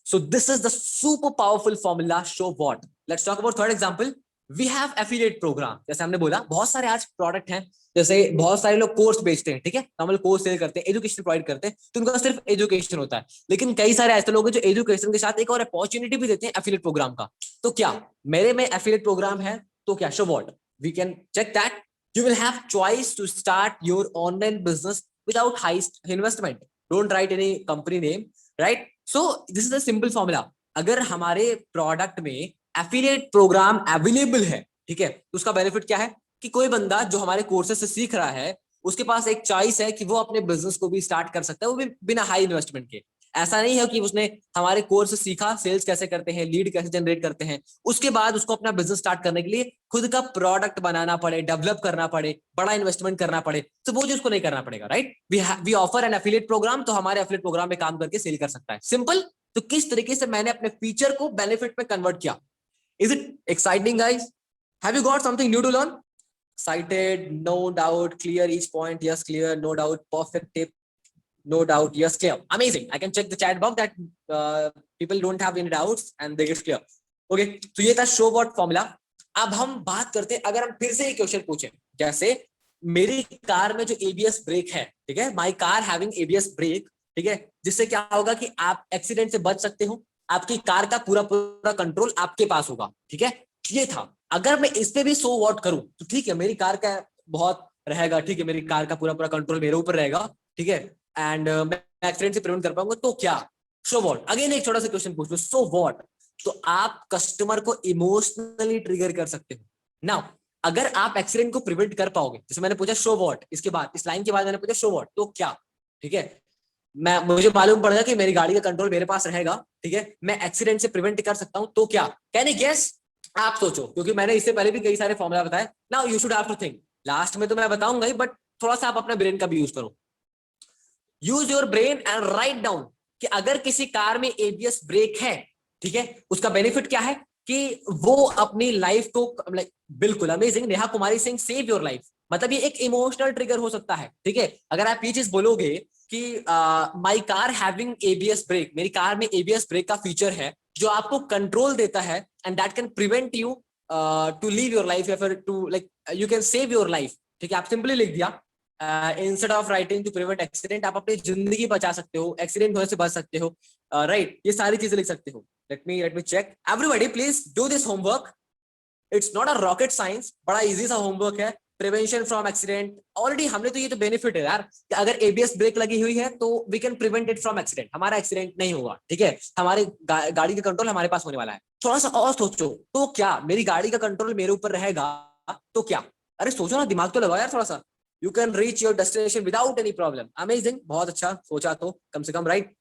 So this is the super powerful formula, show what. Let's talk about third example. We have affiliate program. जैसे हमने बोला बहुत सारे आज प्रोडक्ट हैं, जैसे बहुत सारे लोग कोर्स बेचते हैं, ठीक है, हम लोग कोर्स सेल करते हैं, एजुकेशन प्रोवाइड करते हैं, तो उनका सिर्फ एजुकेशन होता है, लेकिन कई सारे ऐसे लोग हैं जो एजुकेशन के साथ एक और अपॉर्चुनिटी भी देते हैं एफिलिएट प्रोग्राम का. तो क्या मेरे में एफिलिएट प्रोग्राम है, तो क्या, show what, we can check that. You will have choice to start your online business without high investment. Don't write any company name, right. So this is a simple formula. अगर हमारे product में affiliate programme available है, ठीक है, तो उसका benefit क्या है कि कोई बंदा जो हमारे कोर्सेज से सीख रहा है उसके पास एक चॉइस है कि वो अपने बिजनेस को भी स्टार्ट कर सकता है, वो भी बिना हाई इन्वेस्टमेंट के। ऐसा नहीं है कि उसने हमारे कोर्स से सीखा सेल्स कैसे करते हैं, लीड कैसे जनरेट करते हैं, उसके बाद उसको अपना बिजनेस स्टार्ट करने के लिए खुद का प्रोडक्ट बनाना पड़े, डेवलप करना पड़े, बड़ा इन्वेस्टमेंट करना पड़े, तो वो चीज उसको नहीं करना पड़ेगा। Right, we offer an affiliate program, तो हमारे एफिलिएट प्रोग्राम में काम करके सेल कर सकता है। सिंपल। तो किस तरीके से मैंने अपने फीचर को बेनिफिट में कन्वर्ट किया। Is it exciting guys? Have you got something new to learn? Cited, no doubt, clear each point, yes, clear, no doubt, perfect tip, no doubt, yes, clear, amazing. I can check the chat box that people don't have any doubts and they get clear. Okay, तो ये था show what formula. अब हम बात करते हैं, अगर हम फिर से एक क्वेश्चन पूछे, जैसे मेरी कार में जो एबीएस ब्रेक है, ठीक है, my car having ABS brake, ठीक है, जिससे क्या होगा कि आप एक्सीडेंट से बच सकते हो, आपकी कार का पूरा पूरा कंट्रोल आपके पास होगा। ठीक है, ये था। अगर मैं इस पे भी सो व्हाट करूं तो ठीक है, मेरी कार का बहुत रहेगा, ठीक है, मेरी कार का पूरा पूरा कंट्रोल मेरे ऊपर रहेगा, ठीक है, एंड मैं एक्सीडेंट से प्रिवेंट कर पाऊंगा, तो क्या? So what. अगेन एक छोटा सा क्वेश्चन पूछ लो, सो व्हाट। तो आप कस्टमर को इमोशनली ट्रिगर कर सकते हो। नाउ अगर आप एक्सीडेंट को प्रिवेंट कर पाओगे, जैसे मैंने पूछा शो व्हाट, इसके बाद इस लाइन के बाद मैंने पूछा शो व्हाट, तो क्या? ठीक है, मुझे मालूम पड़ेगा कि मेरी गाड़ी का कंट्रोल मेरे पास रहेगा, ठीक है, मैं एक्सीडेंट से प्रिवेंट कर सकता हूं, तो क्या? Can you guess? आप सोचो, क्योंकि मैंने इससे पहले भी कई सारे फॉर्मूला बताए। Now you should have to think. Last में तो मैं बताऊंगा ही, बट थोड़ा सा आप अपने ब्रेन का भी यूज करो। Use your brain and write down कि अगर किसी कार में एबीएस ब्रेक है, ठीक है, उसका बेनिफिट क्या है कि वो अपनी लाइफ को, बिल्कुल amazing, Neha Kumari Singh, save your life. मतलब ये एक इमोशनल ट्रिगर हो सकता है। ठीक है, अगर आप ये चीज बोलोगे कि my car having ABS brake, मेरी कार में एबीएस ब्रेक का फीचर है जो आपको कंट्रोल देता है and that can prevent you to leave your life या फिर to like you can save your life. ठीक है, आप सिंपली लिख दिया instead of writing to prevent accident, आप अपनी जिंदगी बचा सकते हो, एक्सीडेंट होने से बच सकते हो। राइट, ये सारी चीजें लिख सकते हो। Let me check. Everybody please do this homework. It's not a rocket science, बड़ा इजी सा होमवर्क है। प्रिवेंशन फ्रॉम एक्सीडेंट, ऑलरेडी हमने तो ये तो बेनिफिट है यार कि अगर एबीएस ब्रेक लगी हुई है तो we can prevent it from accident, हमारा एक्सीडेंट नहीं होगा। ठीक है, हमारी गाड़ी का कंट्रोल हमारे पास होने वाला है। थोड़ा सा और सोचो, तो क्या मेरी गाड़ी का कंट्रोल मेरे ऊपर रहेगा, तो क्या? अरे सोचो ना, दिमाग तो लगाओ यार थोड़ा सा। You can reach your destination without any problem. Amazing, बहुत अच्छा सोचा तो कम से कम। राइट,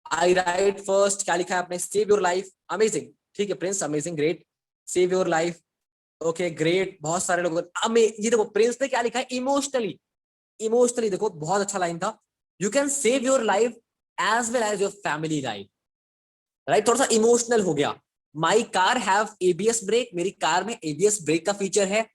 आई राइट फर्स्ट, क्या लिखा है आपने? Save your life. अमेजिंग, ठीक है Prince, amazing, great, save your life. Okay great, बहुत सारे लोग। ये देखो प्रिंस ने क्या लिखा है, इमोशनली। इमोशनली देखो, बहुत अच्छा लाइन था। You can save your life as well as your family life. Right, थोड़ा सा इमोशनल हो गया। My car have ABS brake, मेरी कार में एबीएस ब्रेक का फीचर है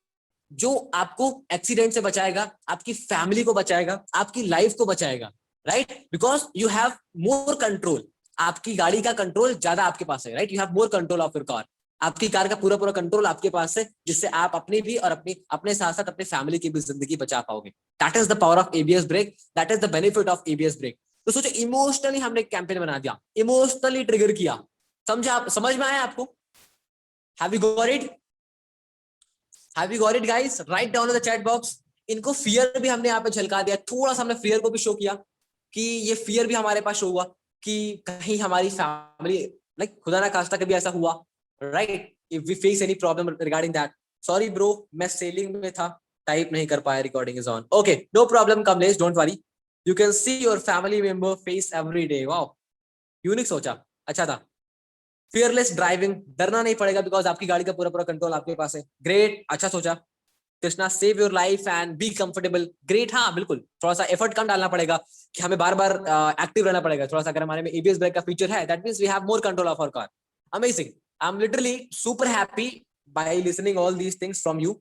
जो आपको एक्सीडेंट से बचाएगा, आपकी फैमिली को बचाएगा, आपकी लाइफ को बचाएगा। Right, because you have more control, आपकी गाड़ी का कंट्रोल ज्यादा आपके पास है। Right, you have more control of your car, आपकी कार का पूरा पूरा कंट्रोल आपके पास है, जिससे आप अपनी भी और अपने साथ साथ अपने फैमिली की भी जिंदगी बचा पाओगे। That is the power of ABS brake, that is the benefit of ABS brake. तो सोचो, इमोशनली हमने एक कैंपेन बना दिया, इमोशनली ट्रिगर किया। समझा? आप समझ में आया आपको? Have you got it? Have you got it guys? Right down in the chat box. इनको फियर भी हमने यहाँ पे झलका दिया, थोड़ा सा हमने फियर को भी शो किया कि ये फियर भी हमारे पास शो हुआ कि कहीं हमारी फैमिली, लाइक खुदा ना खास्ता कभी ऐसा हुआ, right, if we face any problem regarding that. Sorry bro, मैं सेलिंग में था, टाइप नहीं कर पाया, recording is on. Okay, no problem Kamlesh, don't worry, you can see your family member face every day. Wow, unique सोचा, अच्छा था। फियरलेस ड्राइविंग, डरना नहीं पड़ेगा बिकॉज आपकी गाड़ी का पूरा पूरा कंट्रोल आपके पास है। ग्रेट, अच्छा सोचा। Krishna, save your life and be comfortable. Great, हाँ बिल्कुल, थोड़ा सा एफर्ट कम डालना पड़ेगा कि हमें बार बार एक्टिव रहना पड़ेगा थोड़ा सा। अगर हमारे में एबीएस ब्रेक का फीचर है, that means we have more control of our car. Amazing, I am literally super happy by listening all these things from you,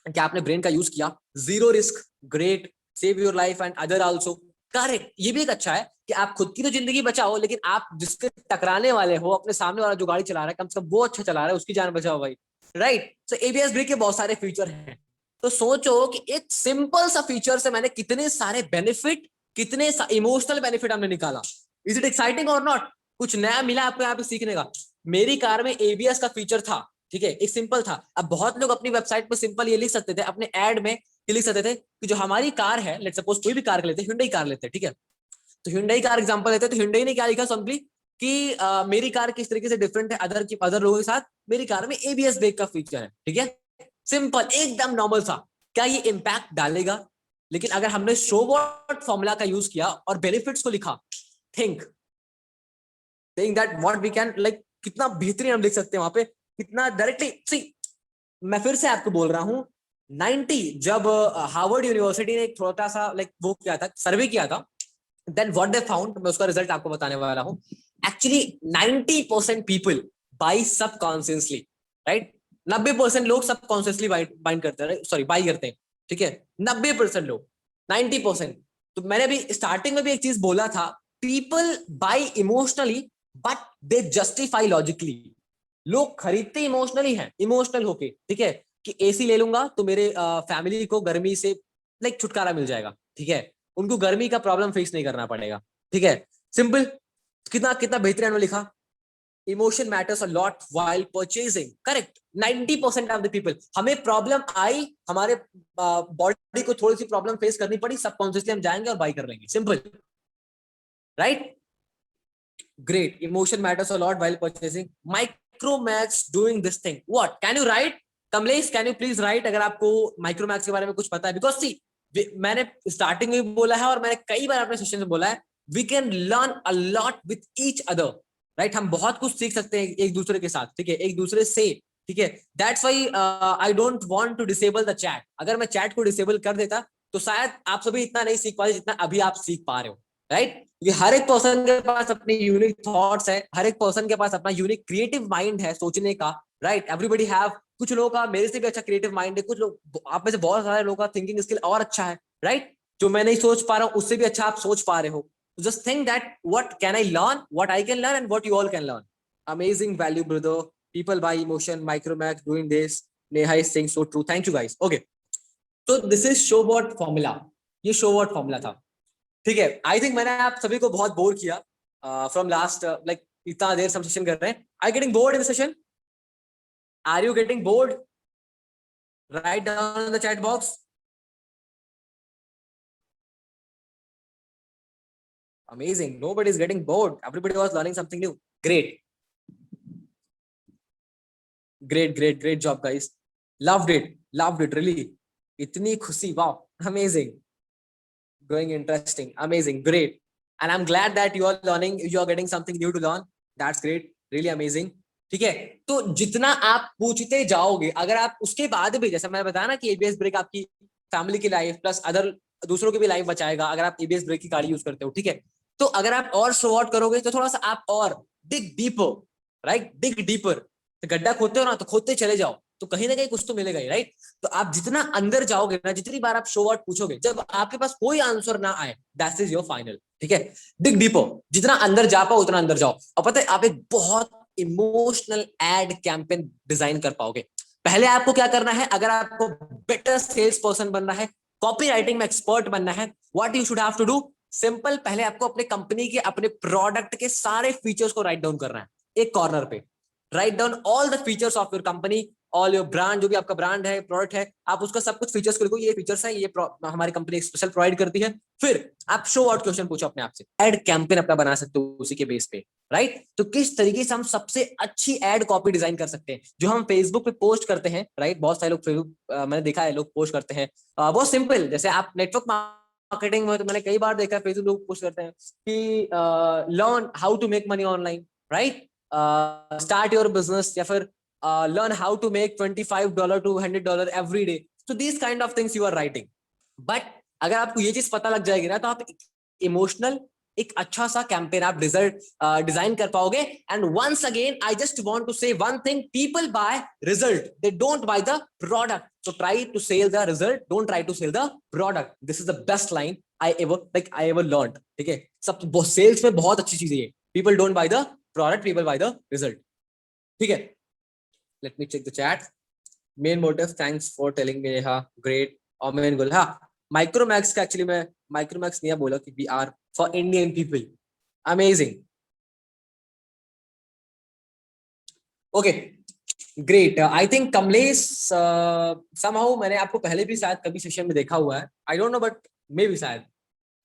कि आपने ब्रेन का यूज किया। Zero risk, great, save your life and other also, correct. ये भी एक अच्छा है कि आप खुद की तो जिंदगी बचाओ, लेकिन आप जिसके टकराने वाले हो, अपने सामने वाला जो गाड़ी चला रहा है, कम से कम वो अच्छा चला रहा है, उसकी जान बचाओ भाई। राइट, सो एबीएस ब्रेक के बहुत सारे फीचर हैं। तो सोचो कि एक सिंपल सा फीचर से मैंने कितने सारे बेनिफिट, कितने इमोशनल बेनिफिट हमने निकाला। इज इट एक्साइटिंग और नॉट? कुछ नया मिला आपको यहाँ पे सीखने का। मेरी कार में एबीएस का फीचर था, ठीक है, एक सिंपल था। अब बहुत लोग अपनी वेबसाइट पर सिंपल ये लिख सकते थे, अपने एड में ये लिख सकते थे कि जो हमारी कार है, लेट्स सपोज कोई भी कार लेते हैं, Hyundai कार लेते हैं, ठीक है, तो Hyundai कार एग्जांपल लेते हैं, तो Hyundai ने क्या लिखा सिंपली कि मेरी कार किस तरीके से डिफरेंट है अदर लोगों के साथ, मेरी कार में एबीएस ब्रेक का फीचर है। ठीक है, सिंपल, एकदम नॉर्मल सा। क्या ये इम्पैक्ट डालेगा? लेकिन अगर हमने शो व्हाट फॉर्मूला का यूज किया और बेनिफिट्स को लिखा, think that what we can like, कितना बेहतरीन हम लिख सकते हैं वहां पे, कितना डायरेक्टली। सी, मैं फिर से आपको बोल रहा हूं, 90 जब हार्वर्ड यूनिवर्सिटी ने एक छोटा सा लाइक वो किया था, सर्वे किया था, देन व्हाट दे फाउंड, मैं उसका रिजल्ट आपको बताने वाला हूं। Actually 90% people by subconsciously, right? 90% लोग सबकॉन्शियसली बाइंड करते हैं, सॉरी बाई करते हैं, ठीक है? 90% लोग, 90%। तो मैंने भी स्टार्टिंग में भी एक चीज बोला था, people by emotionally but they justify logically. लोग खरीदते इमोशनली हैं, इमोशनल होके, ठीक है, कि एसी ले लूंगा तो मेरे फैमिली को गर्मी से लाइक छुटकारा मिल जाएगा, ठीक है, उनको गर्मी का प्रॉब्लम फेस नहीं करना पड़ेगा, ठीक है, सिंपल। कितना कितना बेहतरीन लिखा, emotion matters a lot while purchasing, correct. 90% of the people, हमें प्रॉब्लम आई, हमारे बॉडी को थोड़ी सी प्रॉब्लम फेस करनी पड़ी, सबकॉन्शियसली हम जाएंगे और बाई कर लेंगे, simple, right? Great. Emotion matters a lot while purchasing. Micromax doing this thing. What? Can you write? Kamlesh, can you please write अगर आपको माइक्रोमैक्स के बारे में कुछ पता है? बिकॉज सी, मैंने स्टार्टिंग में भी बोला है और मैंने कई बार अपने सेशन में बोला है, we can learn a lot with each other, right? हम बहुत कुछ सीख सकते हैं एक दूसरे के साथ, ठीक है, एक दूसरे से, ठीक है। That's why I don't want to disable the chat. अगर मैं चैट को डिसेबल कर देता तो शायद आप सभी इतना नहीं सीख पाते जितना अभी आप सीख पा रहे हो, राइट? क्योंकि हर एक पर्सन के पास अपनी यूनिक थॉट्स है, हर एक पर्सन के पास अपना यूनिक क्रिएटिव माइंड है सोचने का, राइट? एवरीबॉडी हैव, कुछ लोगों का मेरे से भी अच्छा क्रिएटिव माइंड है, कुछ लोग आप में से बहुत सारे लोगों का थिंकिंग स्किल और अच्छा है, राइट? जो मैं नहीं सोच पा रहा हूँ उससे भी अच्छा आप सोच पा रहे हो। Just think that what can I learn, what I can learn and what you all can learn. Amazing value brother, people buy emotion, Micromax doing this, Neha is saying so true, thank you guys. Okay, तो this is show what formula, ये show what formula था, ठीक है। I think मैंने आप सभी को बहुत बोर किया फ्रॉम लास्ट लाइक, इतना देर से हम सेशन कर रहे हैं। I getting bored in the session? Are you getting bored? Write down in the chat box. Amazing, nobody is getting bored, everybody was learning something new. Great, great job guys, loved it really, इतनी खुशी, wow, amazing, going interesting, amazing, great, and I'm glad that you are learning, you are getting something new to learn, that's great, really amazing, ठीक है। तो जितना आप पूछते जाओगे, अगर आप उसके बाद भी, जैसे मैंने बताया ना कि एबीएस ब्रेक आपकी फैमिली की लाइफ प्लस अदर दूसरों की भी लाइफ बचाएगा अगर आप एबीएस ब्रेक की गाड़ी यूज करते हो, ठीक है। तो अगर आप और शो आउट करोगे तो थोड़ा सा आप और डिग डीपर, राइट, डिग डीपर, तो गड्ढा खोदते हो ना तो खोदते चले जाओ, तो कहीं ना कहीं कुछ तो मिलेगा ही, राइट? तो आप जितना अंदर जाओगे ना, जितनी बार आप शो आउट पूछोगे, जब आपके पास कोई आंसर ना आए, दैट इज योर फाइनल, ठीक है। डिग डीपर, जितना अंदर जा पाओ उतना अंदर जाओ, और पता है आप एक बहुत इमोशनल एड कैंपेन डिजाइन कर पाओगे। पहले आपको क्या करना है, अगर आपको बेटर सेल्स पर्सन बनना है, कॉपी राइटिंग में एक्सपर्ट बनना है, what you should have to do, simple, पहले आपको अपने कंपनी के, अपने प्रोडक्ट के सारे फीचर्स को राइट डाउन करना है एक कॉर्नर पे। Write down all the features of your company, all your brand, जो भी आपका ब्रांड है, प्रोडक्ट है, आप उसका सब कुछ फीचर्स को लिखो, ये फीचर्स है, ये हमारी कंपनी स्पेशल प्रोवाइड करती है। फिर आप शो आउट क्वेश्चन पूछो अपने आप से, एड कैंपेन अपना बना सकते हो उसी के बेस पे, राइट? तो किस तरीके से हम सबसे अच्छी एड कॉपी डिजाइन कर सकते हैं, जो हम फेसबुक पे पोस्ट करते हैं, राइट? बहुत सारे लोग फेसबुक, मैंने देखा है लोग पोस्ट करते हैं, बहुत सिंपल, जैसे आप नेटवर्क मार्केटिंग में, तो मैंने कई बार देखा है फेसबुक लोग पोस्ट करते हैं कि learn how to make money online, right, start your business, या फिर learn how to make $25 to $100 every day. So these kind of things you are writing. But अगर आपको ये चीज पता लग जाएगी ना, तो आप इमोशनल एक अच्छा सा कैंपेन आप डिजाइन कर पाओगे। And once again I just want to say one thing, people buy result, they don't buy the product. So try to sell the result, don't try to sell the product. This is the best line I ever learned, ठीक है। सब sales में बहुत अच्छी चीज है ये, people don't buy the product, people by the result, ठीक है। Let me check the chat. Main motive, thanks for telling me. हाँ, great. और main goal, हाँ, Micromax का actually मैं Micromax नहीं बोला कि we are for Indian people. Amazing. Okay, great. I think Kamlesh somehow मैंने आपको पहले भी शायद कभी सेशन में देखा हुआ है. I don't know but maybe शायद.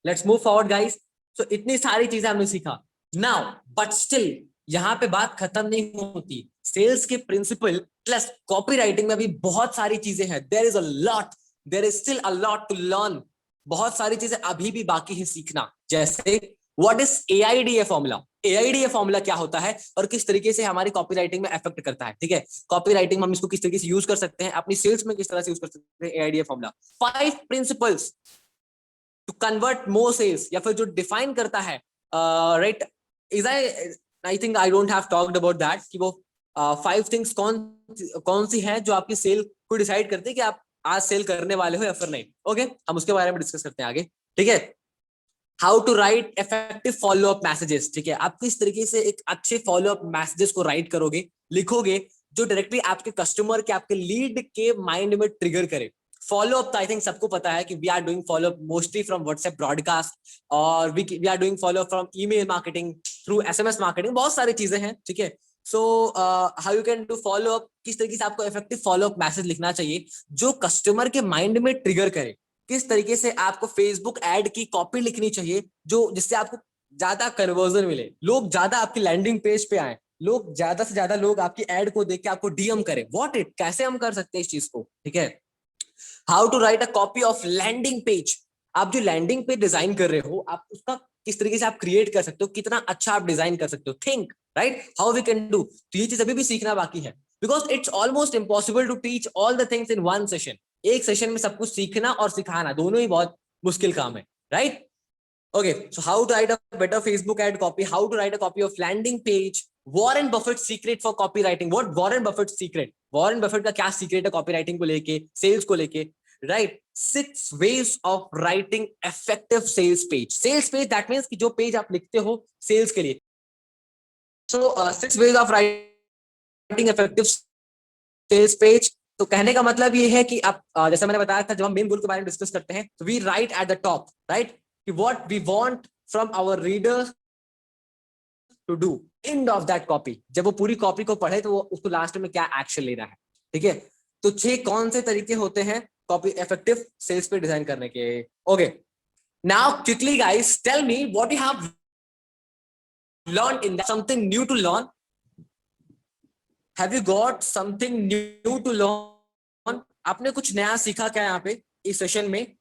Let's move forward guys. So इतनी सारी चीजें हमने सीखा. Now, but still यहाँ पे बात खत्म नहीं होती। सेल्स के प्रिंसिपल प्लस कॉपी राइटिंग में भी बहुत सारी चीजें हैं. There is still a lot to learn. बहुत सारी चीजें अभी भी बाकी है सीखना. जैसे what is AIDA formula. AIDA formula क्या होता है और किस तरीके से हमारी कॉपी राइटिंग में अफेक्ट करता है. ठीक है, कॉपी राइटिंग में हम इसको किस तरीके से यूज कर सकते हैं, अपनी सेल्स में किस तरह से यूज कर सकते हैं. AIDA formula 5 principles to convert more sales, या फिर जो डिफाइन करता है right. Is I think I don't have talked about that कि वो 5 थिंग्स कौन कौन सी है जो आपकी सेल को डिसाइड करते हैं कि आप आज सेल करने वाले हो या फिर नहीं. ओके, हम उसके बारे में डिस्कस करते हैं आगे. ठीक है, how to write effective follow up messages. ठीक है, आप किस तरीके से एक अच्छे फॉलो अप मैसेजेस को राइट करोगे, लिखोगे, जो डायरेक्टली आपके कस्टमर के, आपके लीड के माइंड में ट्रिगर करे. फॉलो अप तो आई थिंक सबको पता है कि we are doing follow up mostly from WhatsApp broadcast, और we are doing follow up from email marketing, through SMS marketing, बहुत सारी चीजें हैं. ठीक है, so how you can do follow up, किस तरीके से आपको इफेक्टिव फॉलो अप मैसेज लिखना चाहिए जो कस्टमर के माइंड में ट्रिगर करे. किस तरीके से आपको फेसबुक एड की कॉपी लिखनी चाहिए जो जिससे आपको ज्यादा कन्वर्जन मिले, लोग ज्यादा आपकी लैंडिंग पेज पे आए, लोग ज्यादा से ज्यादा लोग आपकी एड को देख के आपको डीएम करें. व्हाट इट, कैसे हम कर सकते हैं इस चीज को. ठीक है, how to write a copy of landing page. आप जो लैंडिंग पेज डिजाइन कर रहे हो, आप उसका किस तरीके से आप क्रिएट कर सकते हो, कितना अच्छा आप डिजाइन कर सकते हो. Think right how we can do. तो ये चीज अभी भी सीखना बाकी है, because it's almost impossible to teach all the things in one session. एक सेशन में सब कुछ सीखना और सिखाना दोनों ही बहुत मुश्किल काम है. Right, okay, so how to write a better Facebook ad copy, how to write a copy of landing page. Warren Buffett's secret for copywriting. What Warren Buffett's secret, Warren Buffett का क्या सीक्रेट है copywriting को लेके, sales को लेके. Right, 6 ways of writing effective sales page. Sales page that means कि जो page आप लिखते हो सेल्स के लिए. so 6 ways of writing effective sales page. तो कहने का मतलब ये है कि आप जैसा मैंने बताया था, जब हम मेन गोल के बारे में डिस्कस करते हैं तो we write at the top, right, कि what we want from our readers to do end of that copy. जब वो पूरी कॉपी को पढ़े तो वो उसको लास्ट में क्या एक्शन लेना है. ठीक है, तो 6 कौन से तरीके होते हैं कॉपी इफेक्टिव सेल्स पे डिजाइन करने के. Okay, now quickly guys tell me what you have learned in that. Something new to learn. Have you got something new to learn. आपने कुछ नया सीखा क्या यहाँ पे इस सेशन में.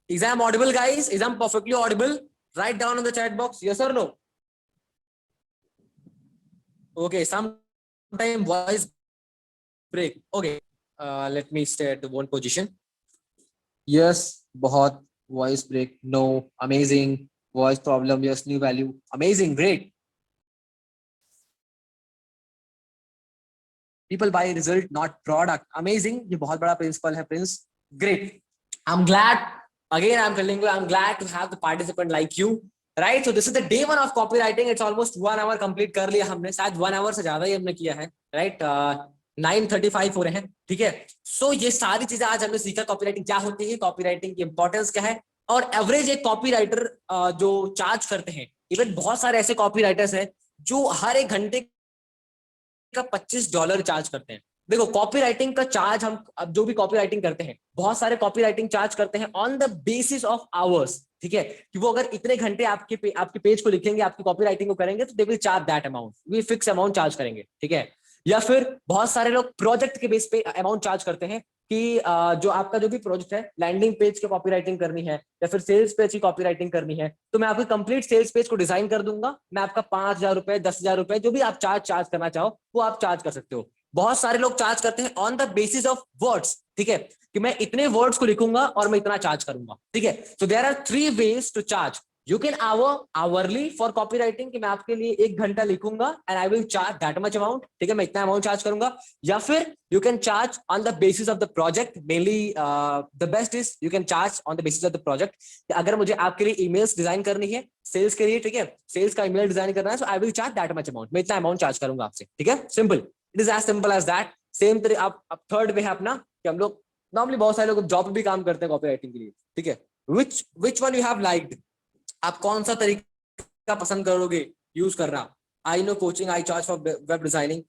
Is I'm audible, guys? Is I'm perfectly audible? Write down in the chat box, yes or no. Okay, sometime voice break. Okay, let me stay at the one position. Yes, बहुत voice break. No, amazing. Voice problem. Yes, new value. Amazing, great. People buy result, not product. Amazing. ये बहुत बड़ा principle है, Prince. Great. I'm glad. Again, I'm telling you, I'm glad to have the participant like you, right? So this is the day 1 of copywriting. It's almost 1 hour complete कर लिया हमने, शायद 1 hour से ज्यादा ही हमने किया है, right? 9:35 हो रहे हैं. ठीक है, so ये सारी चीजें आज हमने सीखा. कॉपीराइटिंग क्या होती है, कॉपीराइटिंग की इंपॉर्टेंस क्या है, और एवरेज एक कॉपीराइटर जो चार्ज करते हैं. इवन बहुत सारे ऐसे कॉपीराइटर्स हैं जो हर एक घंटे का $25 चार्ज करते हैं. देखो, कॉपीराइटिंग का चार्ज हम अब जो भी कॉपीराइटिंग करते हैं, बहुत सारे कॉपीराइटिंग चार्ज करते हैं on the basis of hours. ठीक है, कि वो अगर इतने घंटे आपके पेज को लिखेंगे, आपकी कॉपीराइटिंग को करेंगे, तो they will charge that amount. We fix amount charge करेंगे. ठीक है, या फिर बहुत सारे लोग प्रोजेक्ट के बेस पे अमाउंट चार्ज करते हैं कि जो आपका जो भी प्रोजेक्ट है, लैंडिंग पेज की कॉपीराइटिंग करनी है या फिर सेल्स पेज की कॉपीराइटिंग करनी है, तो मैं आपकी कंप्लीट सेल्स पेज को डिजाइन कर दूंगा. मैं आपका 5,000 रुपए, 10,000 रुपए, जो भी आप चार्ज करना चाहो वो आप चार्ज कर सकते हो. बहुत सारे लोग चार्ज करते हैं on the basis of words. ठीक है, कि मैं इतने वर्ड्स को लिखूंगा और मैं इतना चार्ज करूंगा. ठीक है, so there are 3 ways to charge. You can hourly for copywriting, कि मैं आपके लिए 1 घंटा लिखूंगा and I will charge that much amount. ठीक है, मैं इतना अमाउंट चार्ज करूंगा. या फिर you can charge on the basis of the project. Mainly the best is you can charge on the basis of the project. अगर मुझे आपके लिए ईमेल्स डिजाइन करनी है सेल्स के लिए, ठीक है, सेल्स का ईमेल डिजाइन करना है, so I will charge that much amount. मैं इतना अमाउंट चार्ज करूंगा आपसे. ठीक है, simple, it is as simple as that. Same तरह आप थर्ड वे है अपना, कि हम लोग नॉर्मली बहुत सारे लोग जॉब भी काम करते हैं कॉपीराइटिंग के लिए. ठीक है, which one you have liked. आप कौन सा तरीका पसंद करोगे यूज करना. I know coaching, I charge for web designing.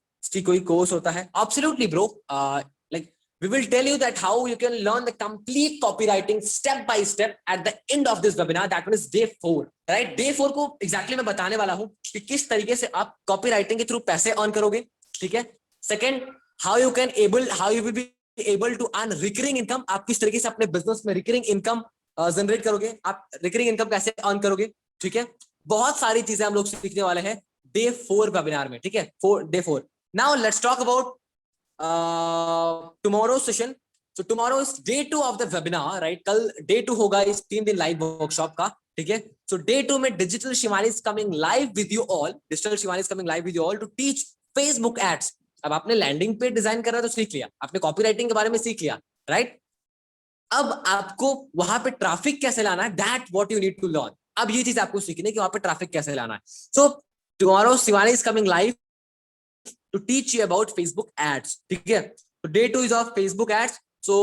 कोई कोर्स होता है, absolutely bro. Like We will tell you that how you can learn the complete copywriting step by step at the end of this webinar. That one is day 4, right? Day 4 को exactly मैं बताने वाला हूँ कि किस तरीके से आप copywriting के थ्रू पैसे अर्न करोगे, ठीक है? Second, how you will be able to earn recurring income. आप किस तरीके से अपने बिजनेस में recurring income जनरेट करोगे, आप recurring income कैसे अर्न करोगे, ठीक है? बहुत सारी चीजें हम लोग सीखने वाले हैं डे 4 वेबिनार में, ठीक है? Day 4. Now let's talk about tomorrow session. So tomorrow is day 2 of the webinar, right? कल day 2 होगा इस 3 दिन लाइव वर्कशॉप का, ठीक है? So day 2 में digital Shivani is coming live with you all. Digital Shivani is coming live with you all to teach Facebook ads. अब आपने लैंडिंग पेज डिजाइन करा तो सीख लिया, आपने कॉपीराइटिंग के बारे में सीख लिया, राइट? अब आपको वहां पे ट्रैफिक कैसे लाना है, that what you need to learn. अब ये चीज आपको सीखनी है कि वहां पे ट्रैफिक कैसे लाना है. So tomorrow Shivani is coming live to teach you about Facebook ads. ठीक है? So day 2 is of Facebook ads. So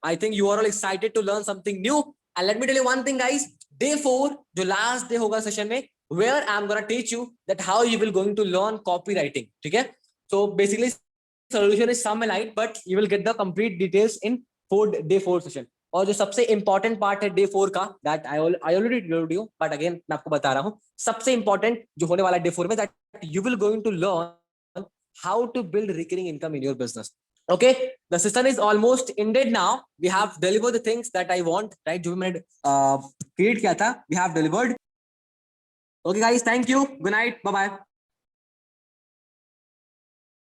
I think you are all excited to learn something new. And let me tell you one thing, guys. Day 4, जो last day होगा session में, where I'm gonna teach you that how you will going to learn copywriting. ठीक है? So basically, solution is some light, but you will get the complete details in day 4 session. और जो सबसे important part है day 4 का, that I already told you, but again मैं आपको बता रहा हूँ, सबसे इंपॉर्टेंट जो होने वाला है डे 4 में, that you will going to learn how to build recurring income in your business. Okay, the session is almost ended now. We have delivered the things that I want, right? जो मैंने create किया था, we have delivered. Okay guys, thank you, good night, bye bye.